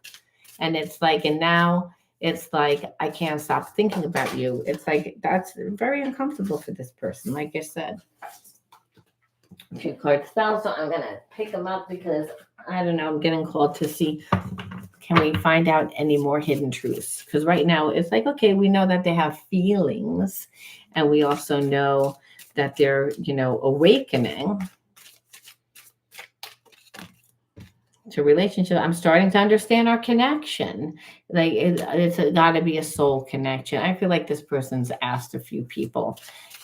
And it's like, and now it's like, I can't stop thinking about you. It's like, that's very uncomfortable for this person, like I said. Two cards fell, so I'm gonna pick them up because I don't know. I'm getting called to see can we find out any more hidden truths? Because right now it's like okay, we know that they have feelings, and we also know that they're awakening to relationship. I'm starting to understand our connection. Like it's got to be a soul connection. I feel like this person's asked a few people.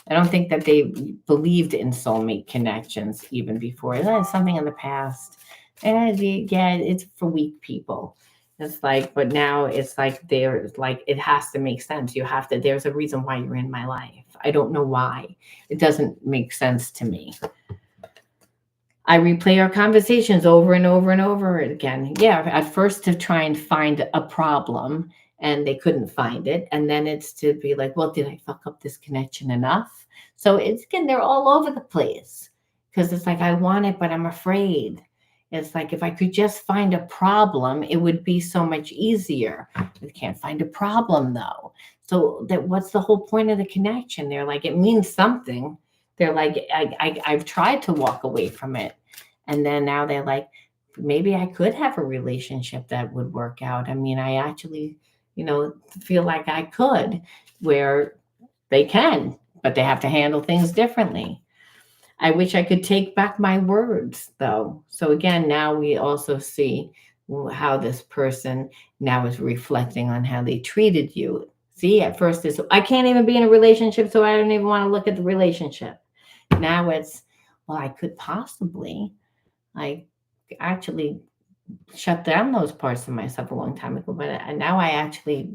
I don't think that they believed in soulmate connections even before. That's something in the past. And yeah, it's for weak people. It's like, but now it's like there's like it has to make sense. You have to. There's a reason why you're in my life. I don't know why. It doesn't make sense to me. I replay our conversations over and over and over again. Yeah, at first to try and find a problem, and they couldn't find it. And then it's to be like, well, did I fuck up this connection enough? So it's again, they're all over the place because it's like, I want it, but I'm afraid. It's like, if I could just find a problem, it would be so much easier. I can't find a problem though. So that what's the whole point of the connection? They're like, it means something. They're like, I've tried to walk away from it. And then now they're like, maybe I could have a relationship that would work out. I mean, I actually, feel like I could, where they can, but they have to handle things differently. I wish I could take back my words, though. So again, now we also see how this person now is reflecting on how they treated you. See, at first it's, I can't even be in a relationship, so I don't even want to look at the relationship. Now it's, well, I could possibly. I actually shut down those parts of myself a long time ago, but now I actually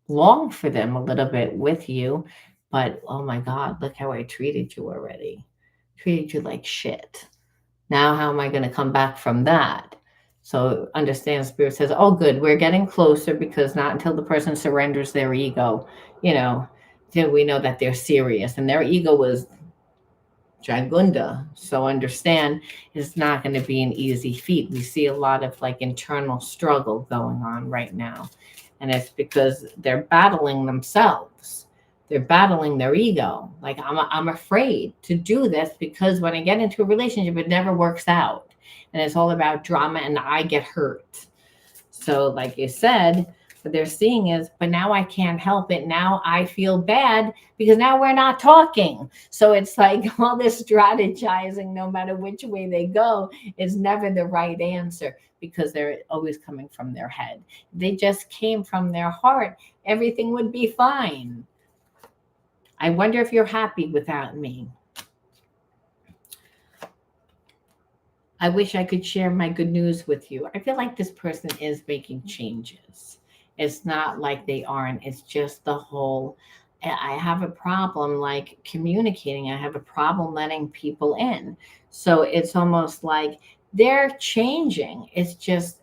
long for them a little bit with you. But oh my God, look how I treated you already. Treated you like shit. Now, how am I going to come back from that? So understand, Spirit says, oh, good, we're getting closer, because not until the person surrenders their ego, you know, till we know that they're serious. And their ego was Jagunda. So understand, it's not going to be an easy feat. We see a lot of like internal struggle going on right now. And it's because they're battling themselves. They're battling their ego. Like, I'm afraid to do this because when I get into a relationship, it never works out. And it's all about drama and I get hurt. So, like you said, what they're seeing is, but now I can't help it. Now I feel bad because now we're not talking. So it's like all this strategizing, no matter which way they go, is never the right answer, because they're always coming from their head. If they just came from their heart, everything would be fine. I wonder if you're happy without me. I wish I could share my good news with you. I feel like this person is making changes. It's not like they aren't. It's just the whole, I have a problem like communicating. I have a problem letting people in. So it's almost like they're changing. It's just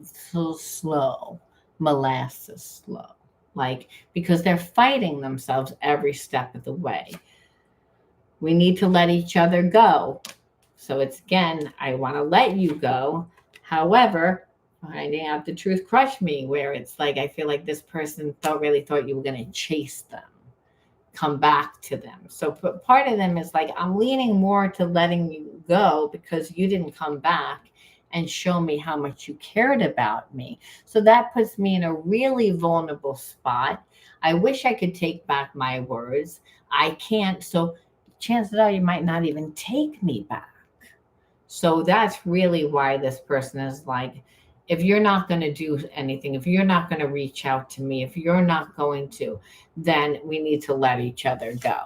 so slow, molasses slow. Like, because they're fighting themselves every step of the way. We need to let each other go. So it's again, I want to let you go. However, finding out the truth crushed me, where it's like, I feel like this person really thought you were going to chase them, come back to them. So part of them is like, I'm leaning more to letting you go because you didn't come back and show me how much you cared about me. So that puts me in a really vulnerable spot. I wish I could take back my words. I can't. So chances are you might not even take me back. So that's really why this person is like, if you're not going to do anything, if you're not going to reach out to me, if you're not going to, then we need to let each other go.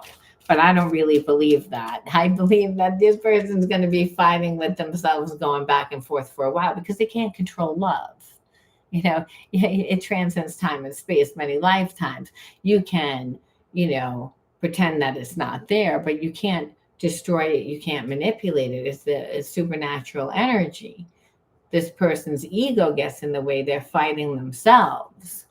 But I don't really believe that. I believe that this person's going to be fighting with themselves, going back and forth for a while, because they can't control love. It transcends time and space, many lifetimes. You can, pretend that it's not there, but you can't destroy it. You can't manipulate it. It's supernatural energy. This person's ego gets in the way. They're fighting themselves.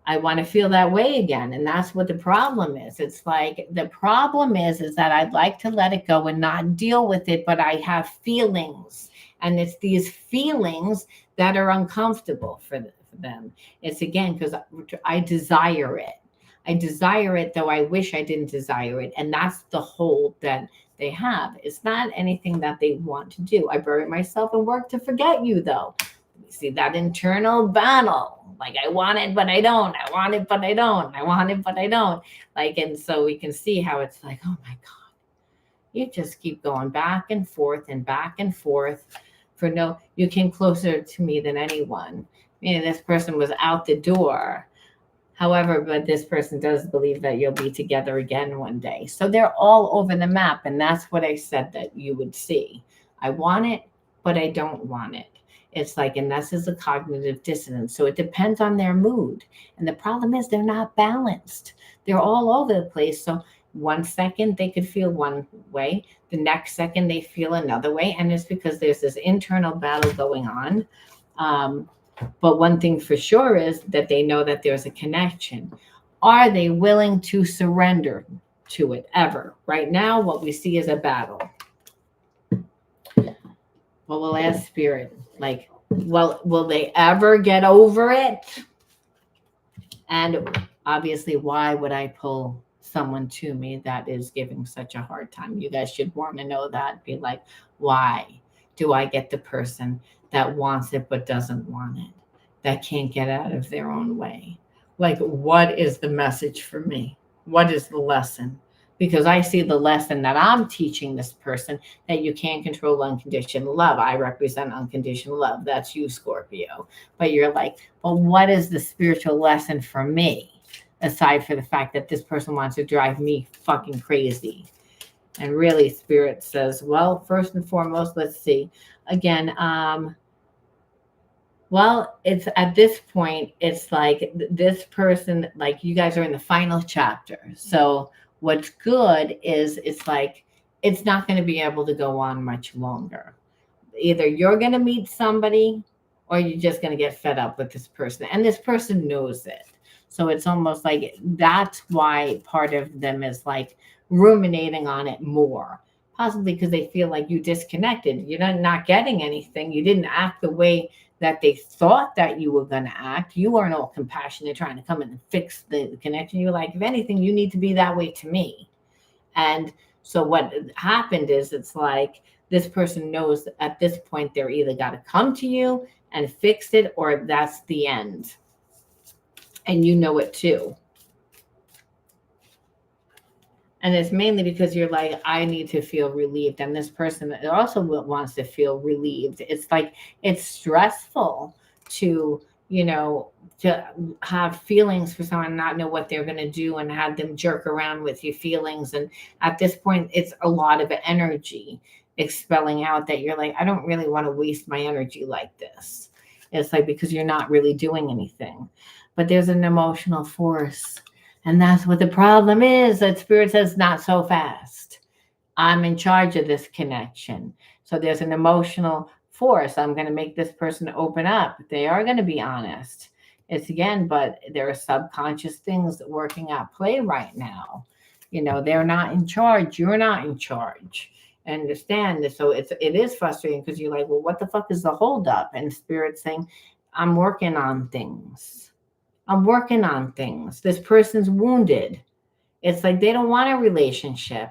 I want to feel that way again. And that's what the problem is. It's like, the problem is that I'd like to let it go and not deal with it, but I have feelings. And it's these feelings that are uncomfortable for them. It's again, because I desire it. I desire it, though I wish I didn't desire it. And that's the hold that they have. It's not anything that they want to do. I bury myself and work to forget you, though. You see that internal battle. Like, I want it, but I don't. I want it, but I don't. I want it, but I don't. Like, and so we can see how it's like, oh my God, you just keep going back and forth for no, you came closer to me than anyone. This person was out the door. However, but this person does believe that you'll be together again one day. So they're all over the map. And that's what I said that you would see. I want it, but I don't want it. It's like, and this is a cognitive dissonance. So it depends on their mood. And the problem is they're not balanced. They're all over the place. So One second they could feel one way, the next second they feel another way, and it's because there's this internal battle going on. Um, but one thing for sure is that they know that there's a connection. Are they willing to surrender to it ever? Right now, what we see is a battle. Well, we'll ask spirit, like, well, will they ever get over it? And obviously, why would I pull someone to me that is giving such a hard time? You guys should want to know that. Be like, why do I get the person that wants it but doesn't want it, that can't get out of their own way? Like, what is the message for me? What is the lesson? Because I see the lesson that I'm teaching this person, that you can't control unconditional love. I represent unconditional love. That's you, Scorpio. But you're like, well, what is the spiritual lesson for me? Aside from the fact that this person wants to drive me fucking crazy. And really, spirit says, well, first and foremost, let's see. Again, well, it's at this point, it's like this person, like you guys are in the final chapter. So what's good is it's like it's not going to be able to go on much longer. Either you're going to meet somebody or you're just going to get fed up with this person. And this person knows it. So it's almost like that's why part of them is like ruminating on it more. Possibly because they feel like you disconnected. You're not getting anything. You didn't act the way that they thought that you were going to act. You weren't all compassionate trying to come in and fix the connection. You're like, if anything, you need to be that way to me. And so what happened is it's like this person knows at this point they're either got to come to you and fix it or that's the end. And you know it too. And it's mainly because you're like, I need to feel relieved. And this person also wants to feel relieved. It's like, it's stressful to, to have feelings for someone and not know what they're going to do and have them jerk around with your feelings. And at this point, it's a lot of energy expelling out that you're like, I don't really want to waste my energy like this. It's like, because you're not really doing anything. But there's an emotional force. And that's what the problem is, that spirit says, not so fast. I'm in charge of this connection. So there's an emotional force. I'm going to make this person open up. They are going to be honest. It's again, but there are subconscious things working at play right now. They're not in charge. You're not in charge. Understand this. So it is frustrating because you're like, well, what the fuck is the holdup? And spirit saying, I'm working on things. I'm working on things. This person's wounded. It's like they don't want a relationship,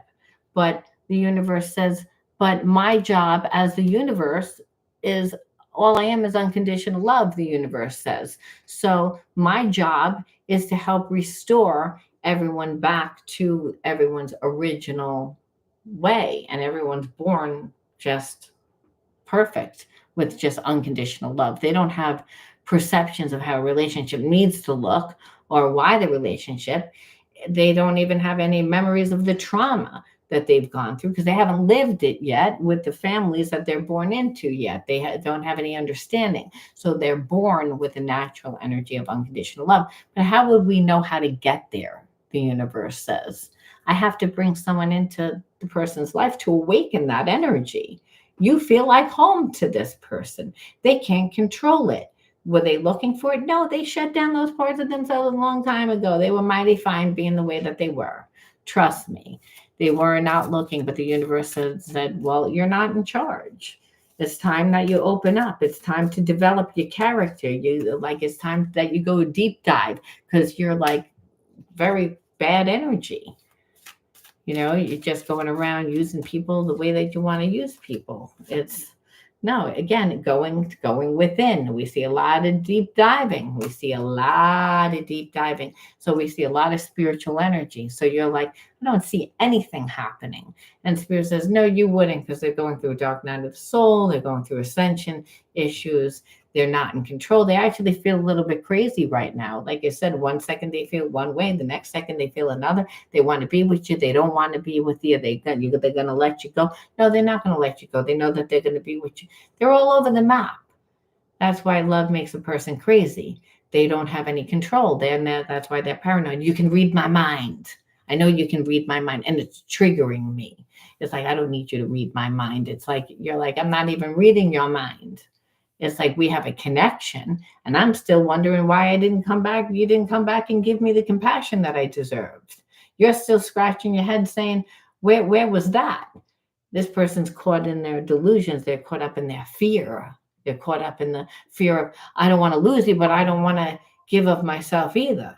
but the universe says, but my job as the universe is all I am is unconditional love, the universe says. So my job is to help restore everyone back to everyone's original way. And everyone's born just perfect with just unconditional love. They don't have perceptions of how a relationship needs to look or why the relationship. They don't even have any memories of the trauma that they've gone through because they haven't lived it yet with the families that they're born into yet. They don't have any understanding. So they're born with a natural energy of unconditional love. But how would we know how to get there? The universe says, I have to bring someone into the person's life to awaken that energy. You feel like home to this person. They can't control it. Were they looking for it? No, they shut down those parts of themselves a long time ago. They were mighty fine being the way that they were. Trust me. They were not looking, but the universe said, well, you're not in charge. It's time that you open up. It's time to develop your character. It's time that you go a deep dive because you're like very bad energy. You're just going around using people the way that you want to use people. No, again, going within. We see a lot of deep diving. So we see a lot of spiritual energy. So you're like, I don't see anything happening. And spirit says, no, you wouldn't, because they're going through a dark night of the soul. They're going through ascension issues. They're not in control. They actually feel a little bit crazy right now. Like I said, one second they feel one way, the next second they feel another. They want to be with you. They don't want to be with you. They're going to let you go. No, they're not going to let you go. They know that they're going to be with you. They're all over the map. That's why love makes a person crazy. They don't have any control. That's why they're paranoid. You can read my mind. I know you can read my mind, and it's triggering me. It's like, I don't need you to read my mind. It's like, you're like, I'm not even reading your mind. It's like we have a connection, and I'm still wondering why I didn't come back. You didn't come back and give me the compassion that I deserved. You're still scratching your head saying, where was that? This person's caught in their delusions. They're caught up in their fear. They're caught up in the fear of, I don't want to lose you, but I don't want to give of myself either.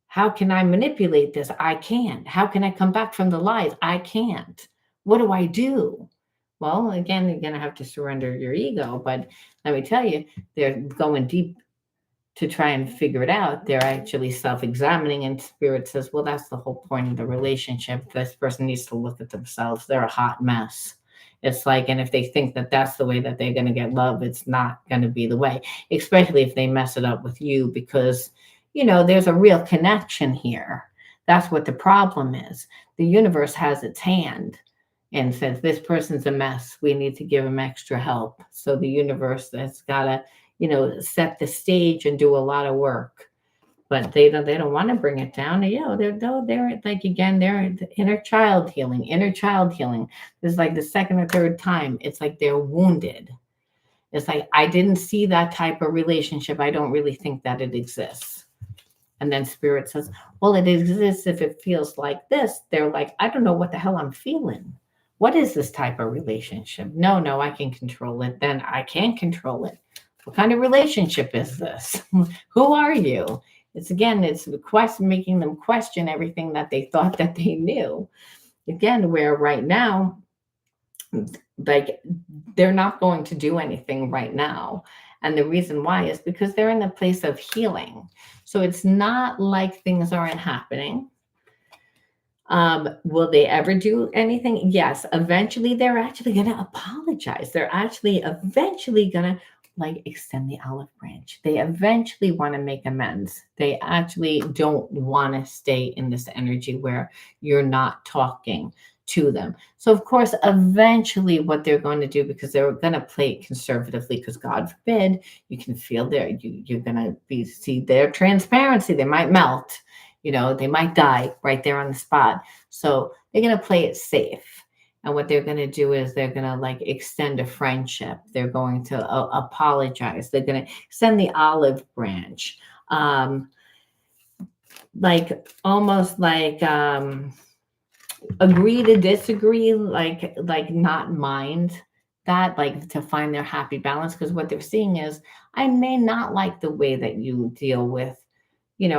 How can I manipulate this? I can't. How can I come back from the lies? I can't. What do I do? Well, again, you're going to have to surrender your ego. But let me tell you, they're going deep to try and figure it out. They're actually self examining, and spirit says, well, that's the whole point of the relationship. This person needs to look at themselves. They're a hot mess. It's like, and if they think that that's the way that they're going to get love, it's not going to be the way, especially if they mess it up with you, because, there's a real connection here. That's what the problem is. The universe has its hand and says, this person's a mess. We need to give him extra help. So the universe has got to, set the stage and do a lot of work. But they don't want to bring it down. They're like, again, they're inner child healing, inner child healing. This is like the second or third time. It's like they're wounded. It's like, I didn't see that type of relationship. I don't really think that it exists. And then spirit says, well, it exists if it feels like this. They're like, I don't know what the hell I'm feeling. What is this type of relationship? No, I can control it. Then I can't control it. What kind of relationship is this? Who are you? It's the question, making them question everything that they thought that they knew. Again, where right now, like, they're not going to do anything right now. And the reason why is because they're in a place of healing. So it's not like things aren't happening. Will they ever do anything? Yes. Eventually, they're actually going to apologize. They're actually eventually going to like extend the olive branch. They eventually want to make amends. They actually don't want to stay in this energy where you're not talking to them. So of course, eventually what they're going to do, because they're going to play it conservatively, because God forbid, you can feel you're going to see their transparency. They might melt, they might die right there on the spot. So they're going to play it safe. And what they're going to do is they're going to like extend a friendship. They're going to apologize. They're going to send the olive branch. Like almost like agree to disagree, like not mind that, like to find their happy balance. Because what they're seeing is, I may not like the way that you deal with,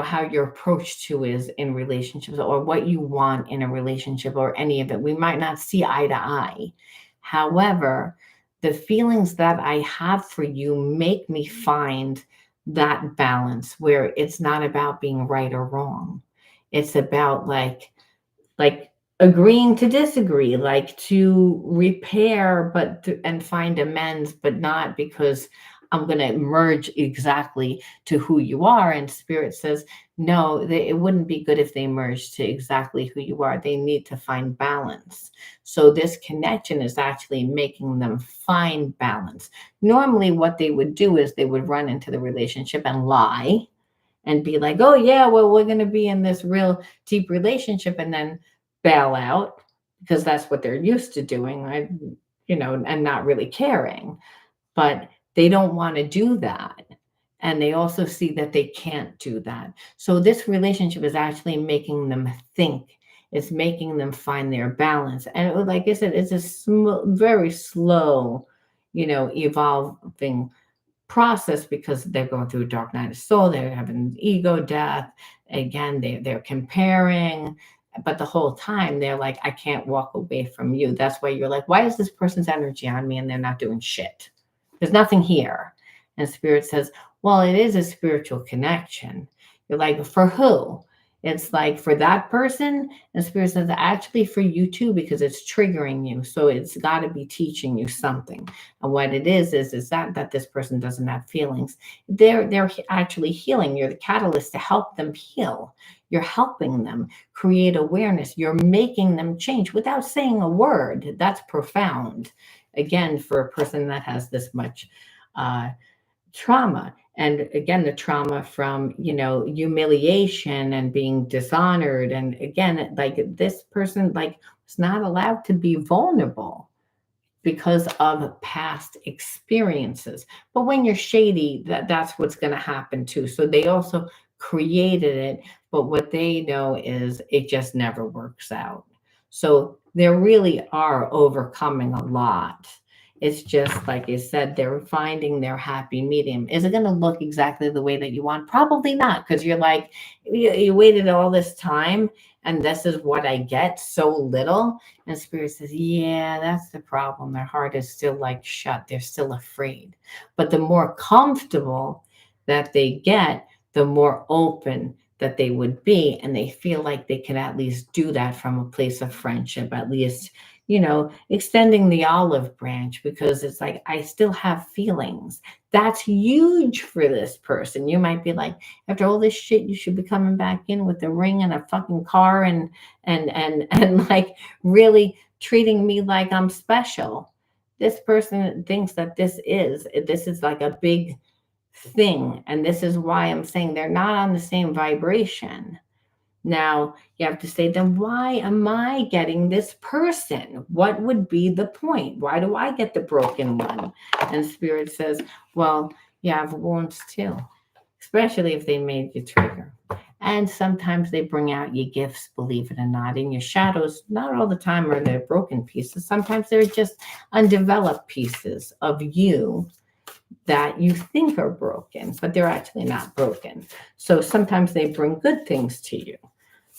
how your approach to is in relationships, or what you want in a relationship, or any of it. We might not see eye to eye. However, the feelings that I have for you make me find that balance where it's not about being right or wrong. It's about like agreeing to disagree, like to repair, and find amends, but not because I'm going to merge exactly to who you are. And spirit says, no, it wouldn't be good if they merge to exactly who you are. They need to find balance. So this connection is actually making them find balance. Normally what they would do is they would run into the relationship and lie and be like, oh yeah, well, we're going to be in this real deep relationship, and then bail out, because that's what they're used to doing, right? And not really caring. But they don't want to do that. And they also see that they can't do that. So this relationship is actually making them think. It's making them find their balance. And like I said, it's a very slow, evolving process, because they're going through a dark night of soul. They're having ego death. Again, they're comparing. But the whole time they're like, I can't walk away from you. That's why you're like, why is this person's energy on me and they're not doing shit? There's nothing here. And spirit says, well, it is a spiritual connection. You're like, for who? It's like for that person. And spirit says, actually for you too, because it's triggering you. So it's got to be teaching you something. And what it is that this person doesn't have feelings. They're actually healing. You're the catalyst to help them heal. You're helping them create awareness. You're making them change without saying a word. That's profound. Again, for a person that has this much trauma. And again, the trauma from, humiliation and being dishonored. And again, like this person, like, was not allowed to be vulnerable because of past experiences. But when you're shady, that's what's going to happen too. So they also created it, but what they know is it just never works out. So there really are overcoming a lot. It's just like you said, they're finding their happy medium. Is it going to look exactly the way that you want? Probably not, because you're like, you waited all this time and this is what I get, so little. And Spirit says, yeah, that's the problem. Their heart is still like shut. They're still afraid. But the more comfortable that they get, the more open that they would be. And they feel like they can at least do that from a place of friendship, at least, extending the olive branch, because it's like, I still have feelings. That's huge for this person. You might be like, after all this shit, you should be coming back in with a ring and a fucking car and like really treating me like I'm special. This person thinks that this is like a big thing, and this is why I'm saying they're not on the same vibration. Now, you have to say, then why am I getting this person? What would be the point? Why do I get the broken one? And Spirit says, well, you have wounds too, especially if they made you trigger. And sometimes they bring out your gifts, believe it or not. In your shadows, not all the time are they broken pieces. Sometimes they're just undeveloped pieces of you that you think are broken, but they're actually not broken. So sometimes they bring good things to you.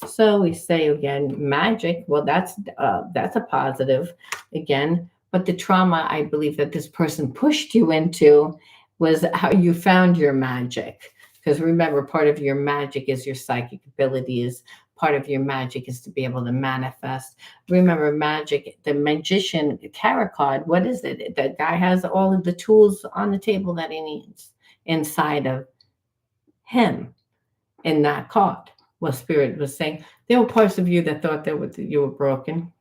So we say again, magic. Well, that's a positive again. But the trauma I believe that this person pushed you into was how you found your magic. Because remember, part of your magic is your psychic abilities. Part of your magic is to be able to manifest. Remember, magic, the magician tarot card, what is it? That guy has all of the tools on the table that he needs inside of him in that card. Well, Spirit was saying there were parts of you that thought that you were broken.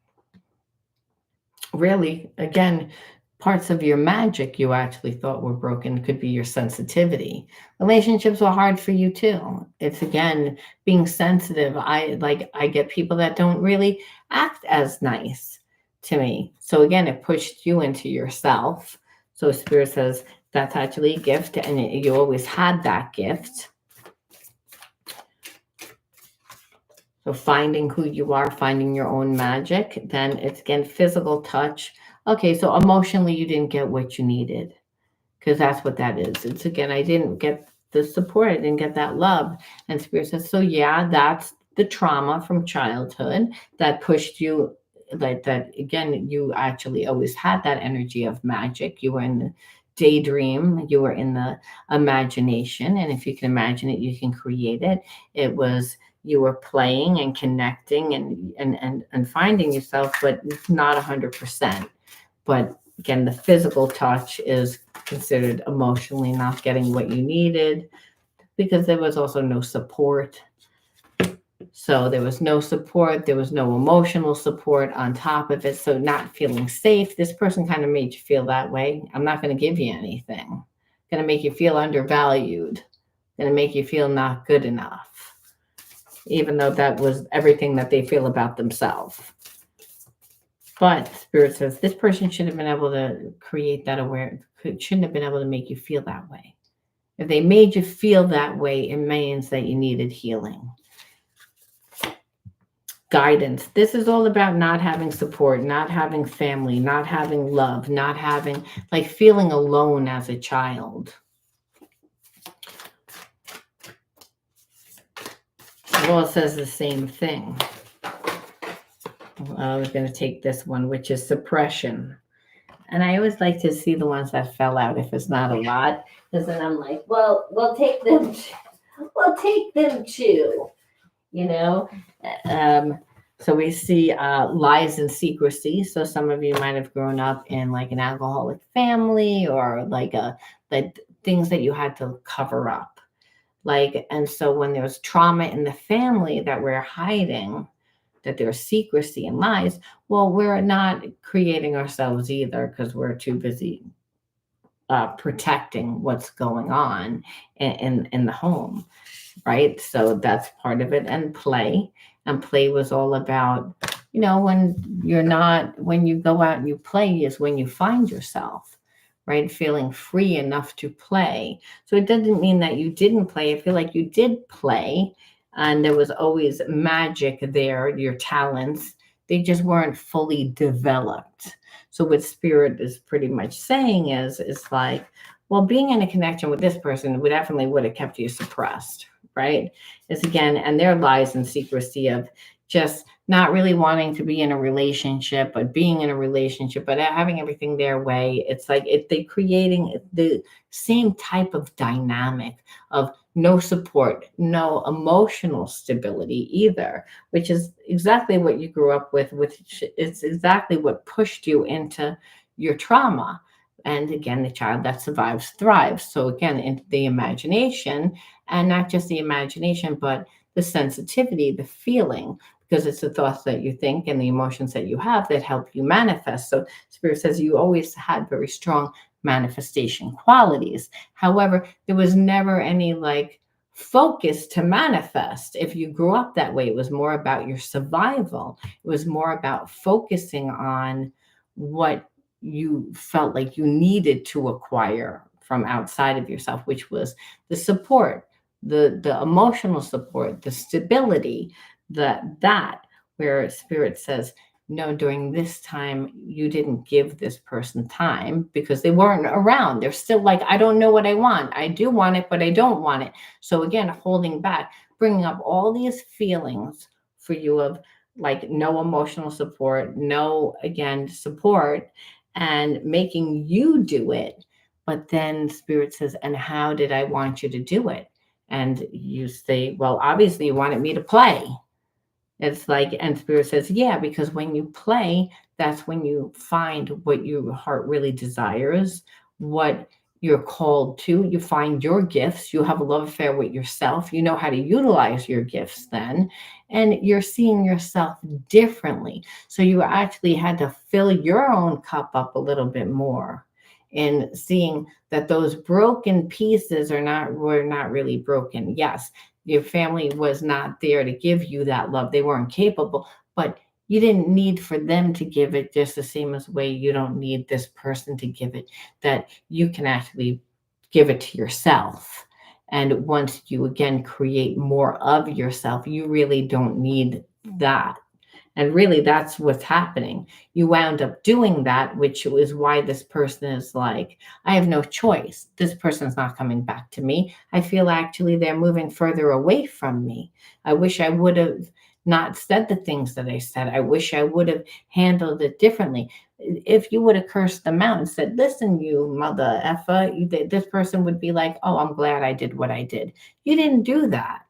Really, again, parts of your magic you actually thought were broken could be your sensitivity. Relationships were hard for you too. It's again being sensitive. I get people that don't really act as nice to me. So again, it pushed you into yourself. So Spirit says that's actually a gift, and you always had that gift. So finding who you are, finding your own magic, then it's again physical touch. Okay, so emotionally you didn't get what you needed, because that's what that is. It's again, I didn't get the support, I didn't get that love. And Spirit says, so yeah, that's the trauma from childhood that pushed you, that again, you actually always had that energy of magic. You were in the daydream, you were in the imagination, and if you can imagine it, you can create it. It was you were playing and connecting and finding yourself, but not 100%. But again, the physical touch is considered emotionally not getting what you needed, because there was also no support. So there was no support, there was no emotional support on top of it. So not feeling safe. This person kind of made you feel that way. I'm not going to give you anything. Going to make you feel undervalued. Going to make you feel not good enough, even though that was everything that they feel about themselves. But Spirit says this person should have been able to create that awareness, shouldn't have been able to make you feel that way. If they made you feel that way, it means that you needed healing. Guidance. This is all about not having support, not having family, not having love, not having, like, feeling alone as a child. Well, it says the same thing. I was going to take this one, which is suppression. And I always like to see the ones that fell out if it's not a lot, because then I'm like, well, we'll take them. We'll take them too, you know. So we see lies and secrecy. So some of you might have grown up in like an alcoholic family, or like things that you had to cover up. Like, and so when there's trauma in the family that we're hiding, that there's secrecy and lies, well, we're not creating ourselves either, because we're too busy protecting what's going on in the home, right? So that's part of it. And play. And play was all about, when when you go out and you play is when you find yourself, right? Feeling free enough to play. So it doesn't mean that you didn't play. I feel like you did play, and there was always magic there, your talents. They just weren't fully developed. So what spirit is pretty much saying is like, well, being in a connection with this person would definitely would have kept you suppressed, right? Is again, and their lies and secrecy of just not really wanting to be in a relationship, but being in a relationship, but having everything their way. It's like they creating the same type of dynamic of no support, no emotional stability either, which is exactly what you grew up with, which it's exactly what pushed you into your trauma. And again, the child that survives thrives. So again, into the imagination, and not just the imagination, but the sensitivity, the feeling, because it's the thoughts that you think and the emotions that you have that help you manifest. So Spirit says you always had very strong manifestation qualities. However, there was never any like focus to manifest. If you grew up that way, it was more about your survival. It was more about focusing on what you felt like you needed to acquire from outside of yourself, which was the support, the emotional support, the stability, that where spirit says, no, during this time you didn't give this person time because they weren't around. They're still like, I don't know what I want. I do want it, but I don't want it. So again, holding back, bringing up all these feelings for you of like no emotional support, no, again, support, and making you do it. But then spirit says, and how did I want you to do it? And you say, well, obviously you wanted me to play. It's like, and spirit says, yeah, because when you play, that's when you find what your heart really desires, what you're called to. You find your gifts. You have a love affair with yourself. You know how to utilize your gifts then, and you're seeing yourself differently. So you actually had to fill your own cup up a little bit more in seeing that those broken pieces were not really broken. Yes, your family was not there to give you that love. They weren't capable, but you didn't need for them to give it just the same as way you don't need this person to give it, that you can actually give it to yourself. And once you again create more of yourself, you really don't need that. And really, that's what's happening. You wound up doing that, which is why this person is like, I have no choice. This person's not coming back to me. I feel actually they're moving further away from me. I wish I would have not said the things that I said. I wish I would have handled it differently. If you would have cursed them out and said, listen, you mother effer, this person would be like, oh, I'm glad I did what I did. You didn't do that.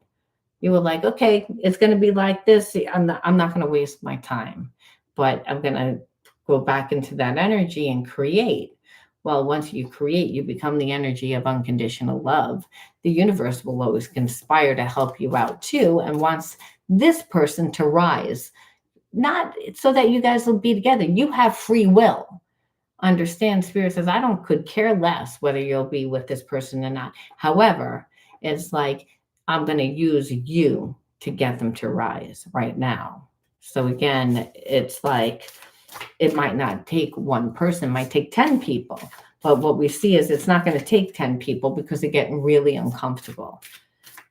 You were like, okay, it's going to be like this. I'm not going to waste my time, but I'm going to go back into that energy and create. Well, once you create, you become the energy of unconditional love. The universe will always conspire to help you out too, and wants this person to rise, not so that you guys will be together. You have free will. Understand, spirit says, I don't could care less whether you'll be with this person or not. However, it's like, I'm going to use you to get them to rise right now. So again, it's like, it might not take one person, it might take 10 people. But what we see is it's not going to take 10 people because they're getting really uncomfortable.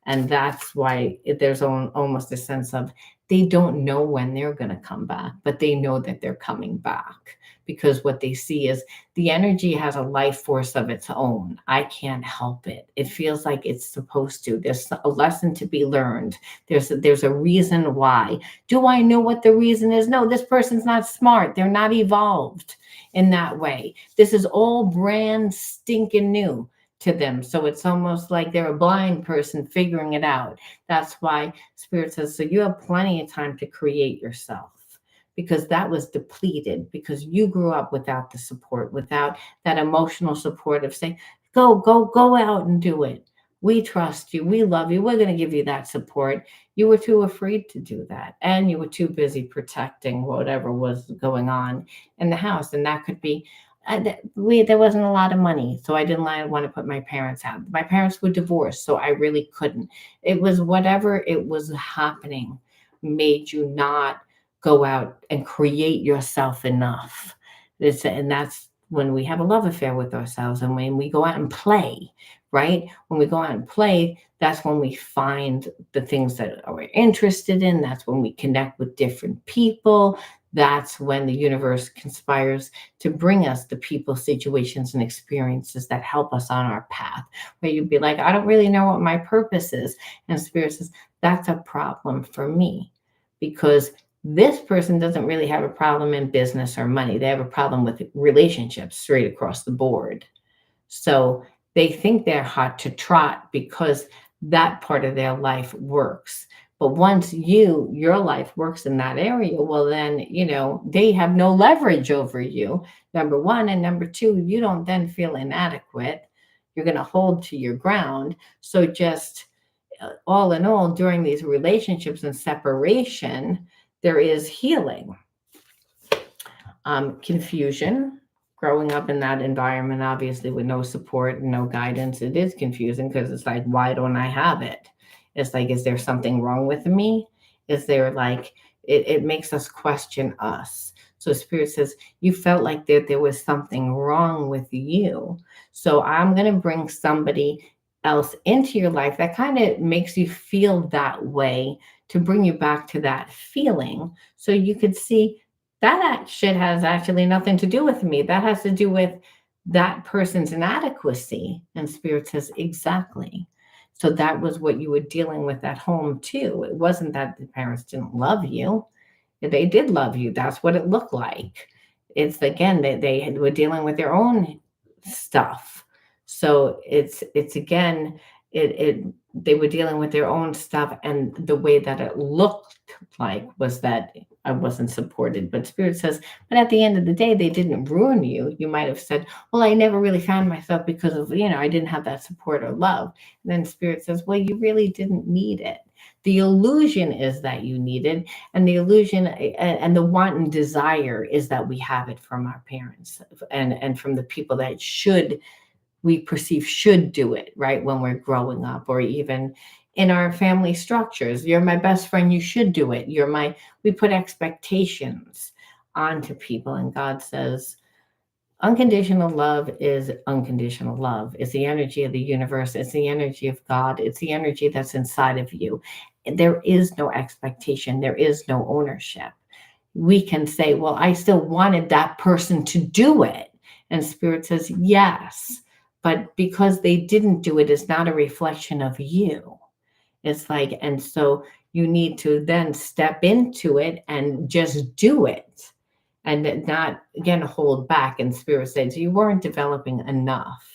And that's why there's almost a sense of they don't know when they're going to come back, but they know that they're coming back because what they see is the energy has a life force of its own. I can't help it. It feels like it's supposed to. There's a lesson to be learned. There's a reason why. Do I know what the reason is? No, this person's not smart. They're not evolved in that way. This is all brand stinking new to them. So it's almost like they're a blind person figuring it out. That's why Spirit says, so you have plenty of time to create yourself because that was depleted because you grew up without the support, without that emotional support of saying, go out and do it. We trust you. We love you. We're going to give you that support. You were too afraid to do that. And you were too busy protecting whatever was going on in the house. And that could be there wasn't a lot of money, so I didn't want to put my parents out. My parents were divorced, so I really couldn't. It was whatever it was happening made you not go out and create yourself enough. And that's when we have a love affair with ourselves, and when we go out and play, right? When we go out and play, that's when we find the things that we're interested in. That's when we connect with different people. That's when the universe conspires to bring us the people, situations, and experiences that help us on our path. Where you'd be like, I don't really know what my purpose is. And Spirit says, that's a problem for me, because this person doesn't really have a problem in business or money. They have a problem with relationships straight across the board. So they think they're hot to trot because that part of their life works. But once your life works in that area, well, then, they have no leverage over you, number one. And number two, you don't then feel inadequate. You're going to hold to your ground. So just all in all, during these relationships and separation, there is healing. Confusion, growing up in that environment, obviously with no support and no guidance, it is confusing, because it's like, why don't I have it? It's like, is there something wrong with me? Is there like, it makes us question us. So Spirit says, you felt like there was something wrong with you. So I'm going to bring somebody else into your life that kind of makes you feel that way, to bring you back to that feeling, so you could see that shit has actually nothing to do with me. That has to do with that person's inadequacy. And Spirit says, exactly. So that was what you were dealing with at home too. It wasn't that the parents didn't love you. They did love you. That's what it looked like. It's again that they were dealing with their own stuff. So it's again, it they were dealing with their own stuff, and the way that it looked like was that I wasn't supported. But Spirit says, but at the end of the day, they didn't ruin you. You might have said, well, I never really found myself because of, I didn't have that support or love. And then Spirit says, well, you really didn't need it. The illusion is that you need it. And the illusion and the want and desire is that we have it from our parents, and from the people that we perceive should do it, right? When we're growing up, or even in our family structures. You're my best friend, you should do it. We put expectations onto people, and God says, unconditional love is unconditional love. It's the energy of the universe. It's the energy of God. It's the energy that's inside of you. There is no expectation. There is no ownership. We can say, well, I still wanted that person to do it. And Spirit says, yes, but because they didn't do it, it's not a reflection of you. It's like, and so you need to then step into it and just do it, and not, again, hold back. And Spirit says you weren't developing enough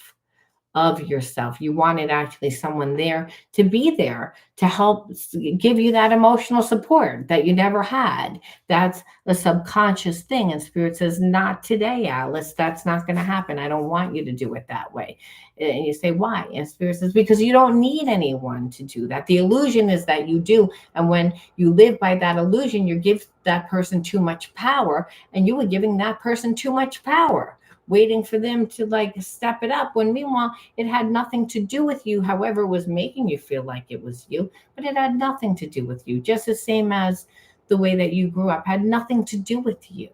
of yourself. You wanted actually someone there to help give you that emotional support that you never had. That's a subconscious thing. And Spirit says, not today, Alice. That's not going to happen. I don't want you to do it that way. And you say, why? And Spirit says, because you don't need anyone to do that. The illusion is that you do. And when you live by that illusion, you give that person too much power, and you were giving that person too much power, waiting for them to like step it up, when meanwhile it had nothing to do with you. However, it was making you feel like it was you, but it had nothing to do with you. Just the same as the way that you grew up had nothing to do with you.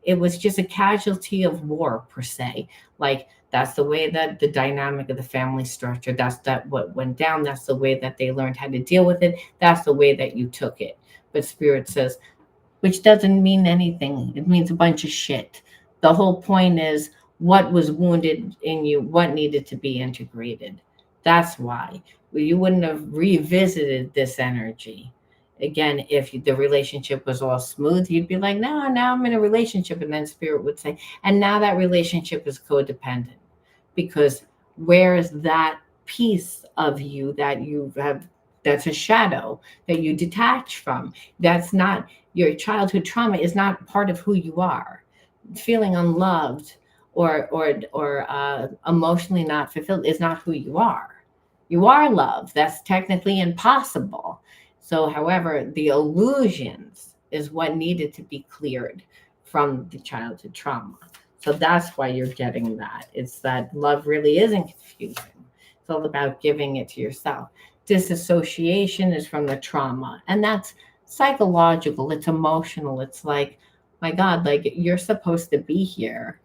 It was just a casualty of war, per se. Like, that's the way that the dynamic of the family structure, that what went down. That's the way that they learned how to deal with it. That's the way that you took it. But Spirit says, which doesn't mean anything. It means a bunch of shit. The whole point is, what was wounded in you, what needed to be integrated. That's why you wouldn't have revisited this energy again if the relationship was all smooth. You'd be like, no, now I'm in a relationship. And then Spirit would say, and now that relationship is codependent, because where is that piece of you that you have, that's a shadow that you detach from? That's not your childhood trauma, is not part of who you are. Feeling unloved or emotionally not fulfilled is not who you are. You are love. That's technically impossible. So, however, the illusions is what needed to be cleared from the childhood trauma. So that's why you're getting that. It's that love really isn't confusing. It's all about giving it to yourself. Disassociation is from the trauma, and that's psychological, it's emotional. It's like, my God, like you're supposed to be here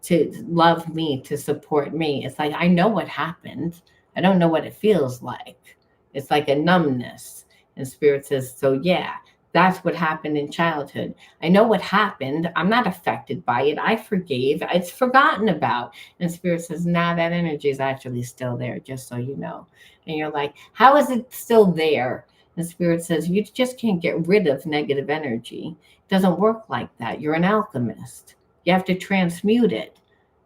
to love me, to support me. It's like, I know what happened. I don't know what it feels like. It's like a numbness. And spirit says, so yeah, that's what happened in childhood. I know what happened. I'm not affected by it. I forgave. It's forgotten about. And spirit says, nah, that energy is actually still there, just so you know. And you're like, how is it still there? And spirit says, you just can't get rid of negative energy. It doesn't work like that. You're an alchemist. You have to transmute it.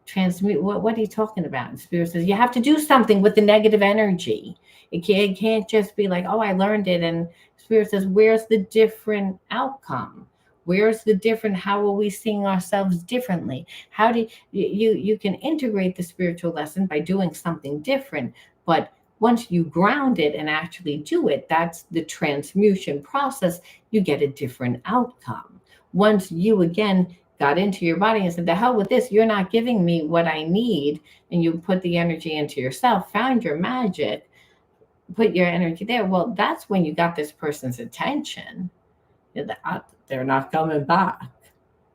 Transmute, what are you talking about? And spirit says, you have to do something with the negative energy. It can't just be like, oh, I learned it. And spirit says, where's the different outcome? Where's the different? How are we seeing ourselves differently? How do you can integrate the spiritual lesson by doing something different, but once you ground it and actually do it, that's the transmutation process. You get a different outcome. Once you again got into your body and said, the hell with this, you're not giving me what I need, and you put the energy into yourself, found your magic, put your energy there. Well, that's when you got this person's attention. They're not coming back.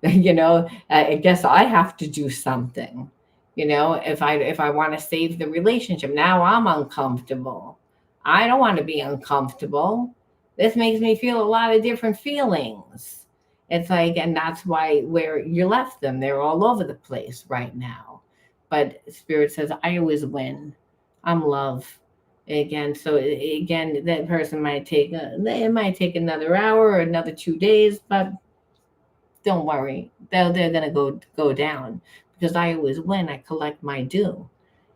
I guess I have to do something. If I want to save the relationship, now I'm uncomfortable. I don't want to be uncomfortable. This makes me feel a lot of different feelings. It's like, and that's why where you left them, they're all over the place right now. But spirit says, I always win. I'm love. Again, so again, that person might it might take another hour or another 2 days, but don't worry, they're gonna go down, because I always win. I collect my due,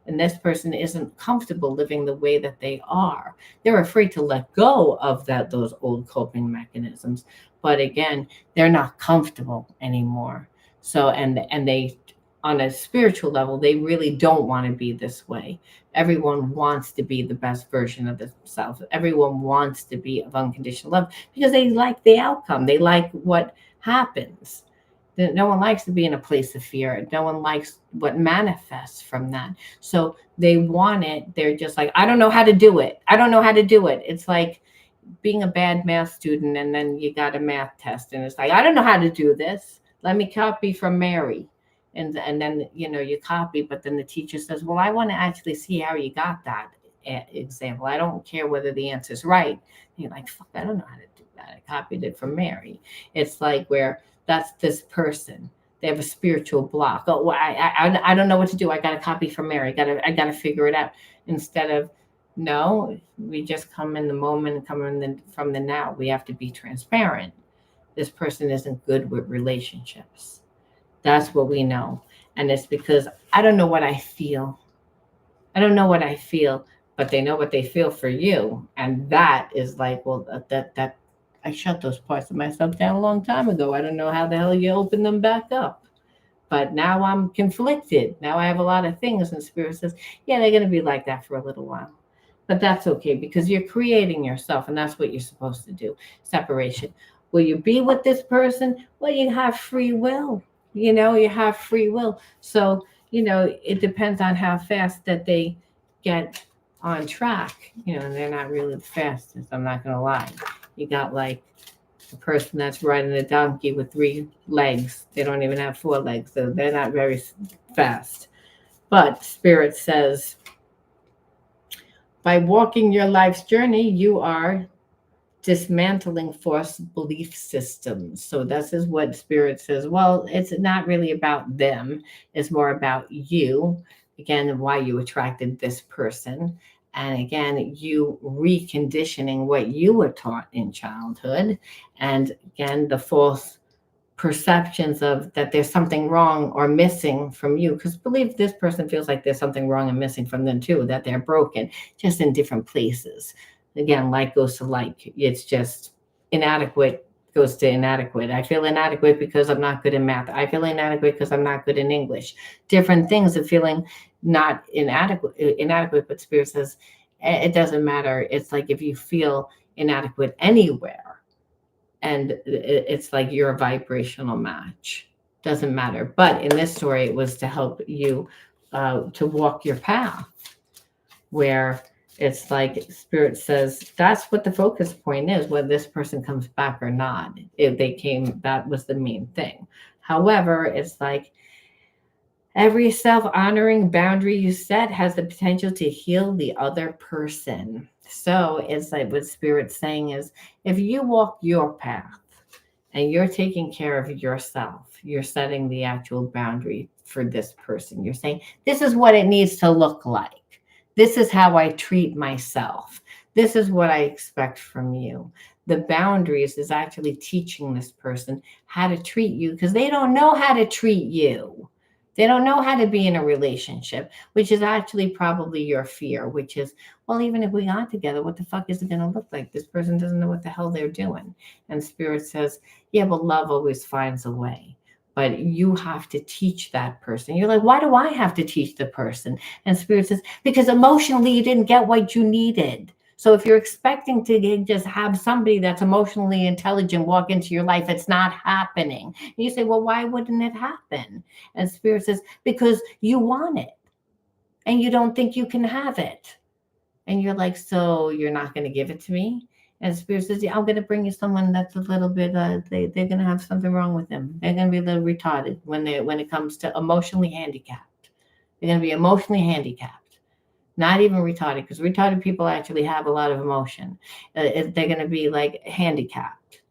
and this person isn't comfortable living the way that they are. They're afraid to let go of those old coping mechanisms, but again, they're not comfortable anymore. So and they, on a spiritual level, they really don't want to be this way. Everyone wants to be the best version of themselves. Everyone wants to be of unconditional love because they like the outcome. They like what happens. No one likes to be in a place of fear. No one likes what manifests from that. So they want it. They're just like, I don't know how to do it. I don't know how to do it. It's like being a bad math student and then you got a math test and it's like, I don't know how to do this. Let me copy from Mary. And then, you copy, but then the teacher says, well, I want to actually see how you got that example. I don't care whether the answer is right. And you're like, fuck, I don't know how to do that. I copied it from Mary. It's like where that's this person. They have a spiritual block. Oh, well, I don't know what to do. I got to copy from Mary. I got to figure it out. Instead of, no, we just come in the moment, from the now. We have to be transparent. This person isn't good with relationships. That's what we know. And it's because I don't know what I feel. I don't know what I feel, but they know what they feel for you. And that is like, well, that I shut those parts of myself down a long time ago. I don't know how the hell you open them back up. But now I'm conflicted. Now I have a lot of things. And spirit says, yeah, they're going to be like that for a little while. But that's okay because you're creating yourself. And that's what you're supposed to do. Separation. Will you be with this person? Well, you have free will. You have free will. So, it depends on how fast that they get on track. And they're not really the fastest. I'm not going to lie. You got like a person that's riding a donkey with 3 legs. They don't even have 4 legs. So they're not very fast. But Spirit says, by walking your life's journey, you are dismantling false belief systems. So this is what Spirit says. Well, it's not really about them. It's more about you. Again, why you attracted this person. And again, you reconditioning what you were taught in childhood. And again, the false perceptions of that there's something wrong or missing from you, because believe this person feels like there's something wrong and missing from them too, that they're broken, just in different places. Again, like goes to like. It's just inadequate goes to inadequate. I feel inadequate because I'm not good in math. I feel inadequate because I'm not good in English. Different things of feeling not inadequate, but Spirit says it doesn't matter. It's like if you feel inadequate anywhere, and it's like you're a vibrational match. Doesn't matter. But in this story, it was to help you to walk your path, where it's like spirit says that's what the focus point is, whether this person comes back or not. If they came, that was the main thing. However, it's like every self-honoring boundary you set has the potential to heal the other person. So it's like what spirit's saying is, if you walk your path and you're taking care of yourself, you're setting the actual boundary for this person. You're saying, this is what it needs to look like. This is how I treat myself. This is what I expect from you. The boundaries is actually teaching this person how to treat you, because they don't know how to treat you. They don't know how to be in a relationship, which is actually probably your fear, which is, well, even if we got together, what the fuck is it going to look like? This person doesn't know what the hell they're doing. And spirit says, yeah, but love always finds a way. But you have to teach that person. You're like, why do I have to teach the person? And spirit says, because emotionally you didn't get what you needed. So if you're expecting to just have somebody that's emotionally intelligent walk into your life, it's not happening. And you say, well, why wouldn't it happen? And spirit says, because you want it and you don't think you can have it. And you're like, so you're not going to give it to me? And spirit says, yeah, I'm going to bring you someone that's a little bit, they're going to have something wrong with them. They're going to be a little retarded when it comes to emotionally handicapped. They're going to be emotionally handicapped, not even retarded, because retarded people actually have a lot of emotion. They're going to be like handicapped,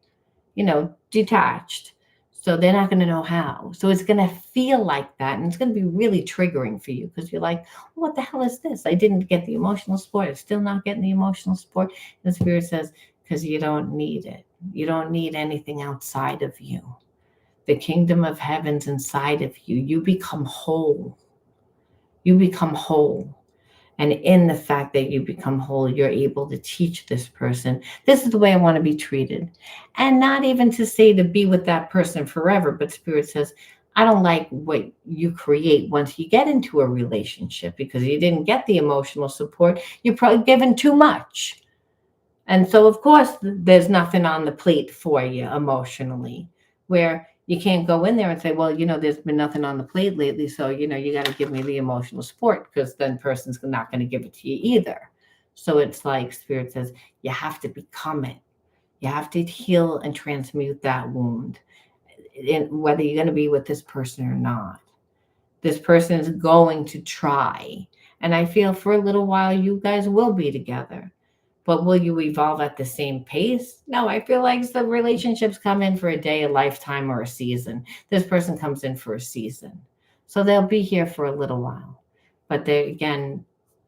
detached. So they're not going to know how. So it's going to feel like that. And it's going to be really triggering for you, because you're like, well, what the hell is this? I didn't get the emotional support. I'm still not getting the emotional support. And the spirit says, because you don't need it. You don't need anything outside of you. The kingdom of heaven's inside of you. You become whole. You become whole. And in the fact that you become whole, you're able to teach this person, this is the way I want to be treated. And not even to say to be with that person forever, but spirit says, I don't like what you create once you get into a relationship, because you didn't get the emotional support. You're probably given too much. And so, of course, there's nothing on the plate for you emotionally, where you can't go in there and say, well, there's been nothing on the plate lately. So, you got to give me the emotional support, because then person's not going to give it to you either. So it's like spirit says, you have to become it. You have to heal and transmute that wound, whether you're going to be with this person or not. This person is going to try. And I feel for a little while, you guys will be together. But will you evolve at the same pace? No, I feel like the relationships come in for a day, a lifetime, or a season. This person comes in for a season. So they'll be here for a little while. But they, again,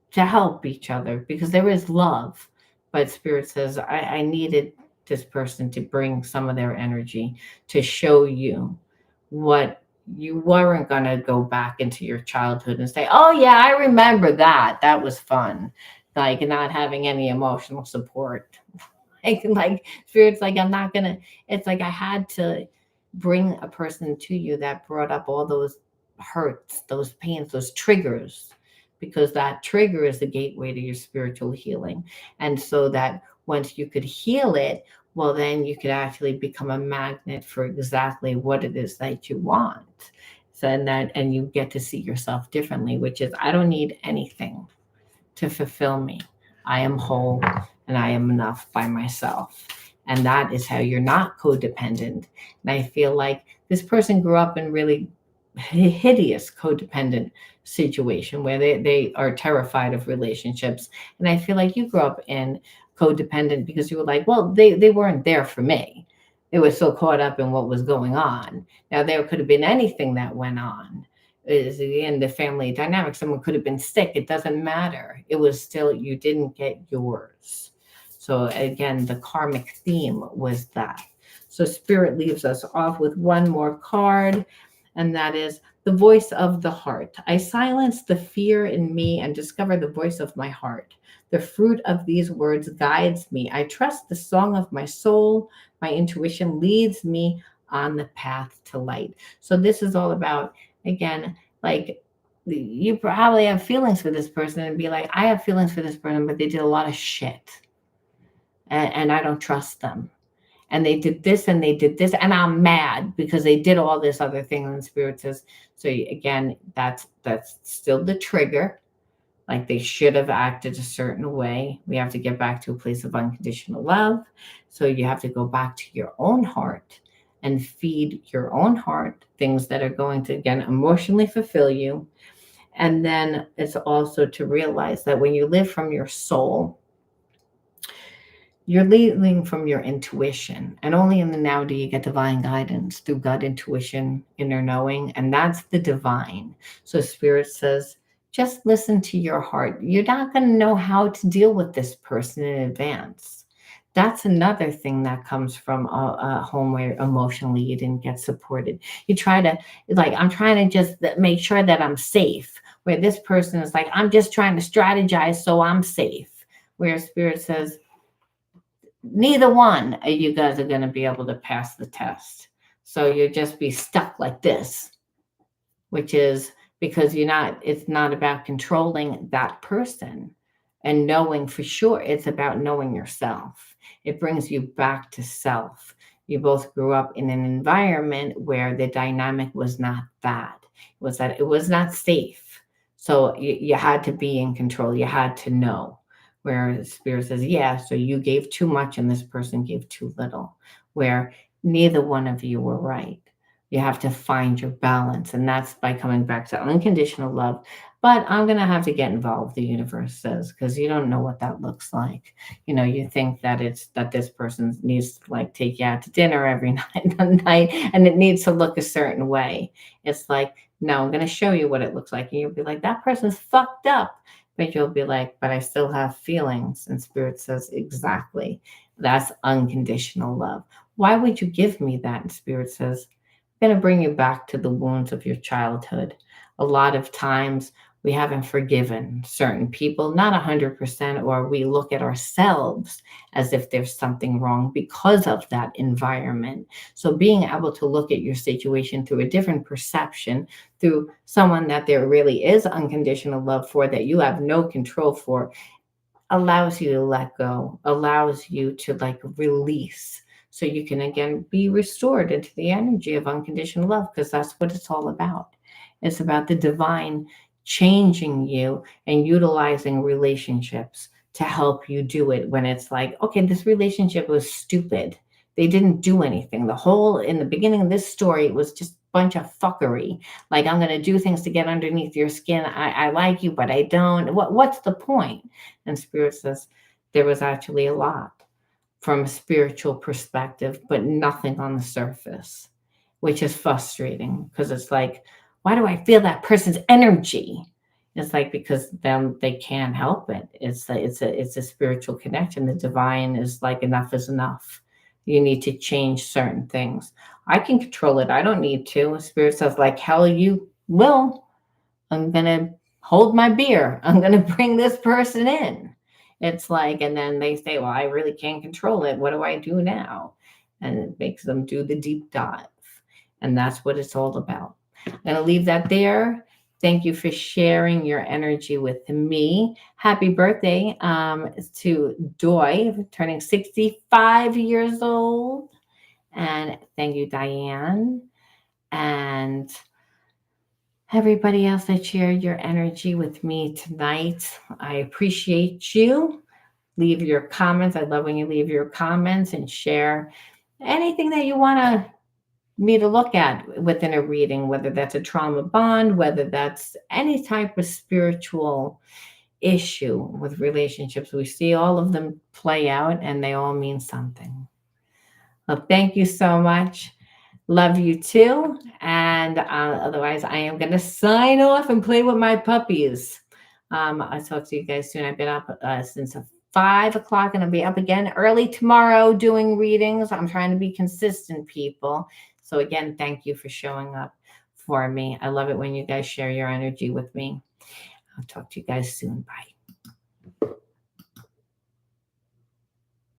to help each other, because there is love. But Spirit says, I needed this person to bring some of their energy to show you what you weren't going to go back into your childhood and say, oh, yeah, I remember that. That was fun. Like not having any emotional support. Like Spirit's like, I'm not going to, it's like I had to bring a person to you that brought up all those hurts, those pains, those triggers, because that trigger is the gateway to your spiritual healing. And so that once you could heal it, well, then you could actually become a magnet for exactly what it is that you want. So, and you get to see yourself differently, which is, I don't need anything to fulfill me. I am whole and I am enough by myself. And that is how you're not codependent. And I feel like this person grew up in really hideous codependent situation where they are terrified of relationships. And I feel like you grew up in codependent because you were like, well, they weren't there for me. They were so caught up in what was going on. Now, there could have been anything that went on. Is in the family dynamic. Someone could have been sick. It doesn't matter. It was still, you didn't get yours. So again, the karmic theme was that. So Spirit leaves us off with one more card, and that is the voice of the heart. I silence the fear in me and discover the voice of my heart. The fruit of these words guides me. I trust the song of my soul. My intuition leads me on the path to light. So this is all about, again, like you probably have feelings for this person and be like, I have feelings for this person, but they did a lot of shit and I don't trust them. and they did this and they did this, and I'm mad because they did all this other thing. And Spirit says, so again, that's still the trigger. Like they should have acted a certain way. We have to get back to a place of unconditional love. So you have to go back to your own heart and feed your own heart things that are going to, again, emotionally fulfill you. And then it's also to realize that when you live from your soul, you're leading from your intuition, and only in the now do you get divine guidance through gut intuition, inner knowing, and that's the divine. So Spirit says, just listen to your heart. You're not going to know how to deal with this person in advance. That's another thing that comes from a home where emotionally you didn't get supported. You try to, like, I'm trying to just make sure that I'm safe, where this person is like, I'm just trying to strategize so I'm safe. Where Spirit says, neither one of you guys are going to be able to pass the test. So you'll just be stuck like this, which is because it's not about controlling that person and knowing for sure. It's about knowing yourself. It brings you back to self. You both grew up in an environment where the dynamic was not that. It was that it was not safe. So you had to be in control. You had to know. Where Spirit says, yeah, so you gave too much and this person gave too little, where neither one of you were right. You have to find your balance. And that's by coming back to unconditional love. But I'm going to have to get involved, the universe says, because you don't know what that looks like. You think that it's that this person needs to like take you out to dinner every night, and it needs to look a certain way. It's like, no, I'm going to show you what it looks like. And you'll be like, that person's fucked up. But you'll be like, but I still have feelings. And Spirit says, exactly. That's unconditional love. Why would you give me that? And Spirit says, I'm going to bring you back to the wounds of your childhood. A lot of times we haven't forgiven certain people, not 100%, or we look at ourselves as if there's something wrong because of that environment. So being able to look at your situation through a different perception, through someone that there really is unconditional love for, that you have no control for, allows you to let go, allows you to like release. So you can again be restored into the energy of unconditional love, because that's what it's all about. It's about the divine changing you and utilizing relationships to help you do it when it's like, okay, this relationship was stupid. They didn't do anything. The whole, in the beginning of this story, it was just a bunch of fuckery. Like, I'm going to do things to get underneath your skin. I like you, but I don't. What's the point? And Spirit says there was actually a lot from a spiritual perspective, but nothing on the surface, which is frustrating because it's like, why do I feel that person's energy? It's like, because them, they can't help it. It's a spiritual connection. The divine is like, enough is enough. You need to change certain things. I can control it. I don't need to. Spirit says, like, hell you will. I'm gonna hold my beer. I'm gonna bring this person in. It's like, and then they say, well, I really can't control it. What do I do now? And it makes them do the deep dive. And that's what it's all about. I'm going to leave that there. Thank you for sharing your energy with me. Happy birthday to Joy, turning 65 years old. And thank you, Diane. And everybody else that shared your energy with me tonight. I appreciate you. Leave your comments. I love when you leave your comments and share anything that you want me to look at within a reading, whether that's a trauma bond, whether that's any type of spiritual issue with relationships. We see all of them play out and they all mean something. Well, thank you so much. Love you too. And otherwise, I am going to sign off and play with my puppies. I'll talk to you guys soon. I've been up since 5 o'clock and I'll be up again early tomorrow doing readings. I'm trying to be consistent, people. So again, thank you for showing up for me. I love it when you guys share your energy with me. I'll talk to you guys soon. Bye.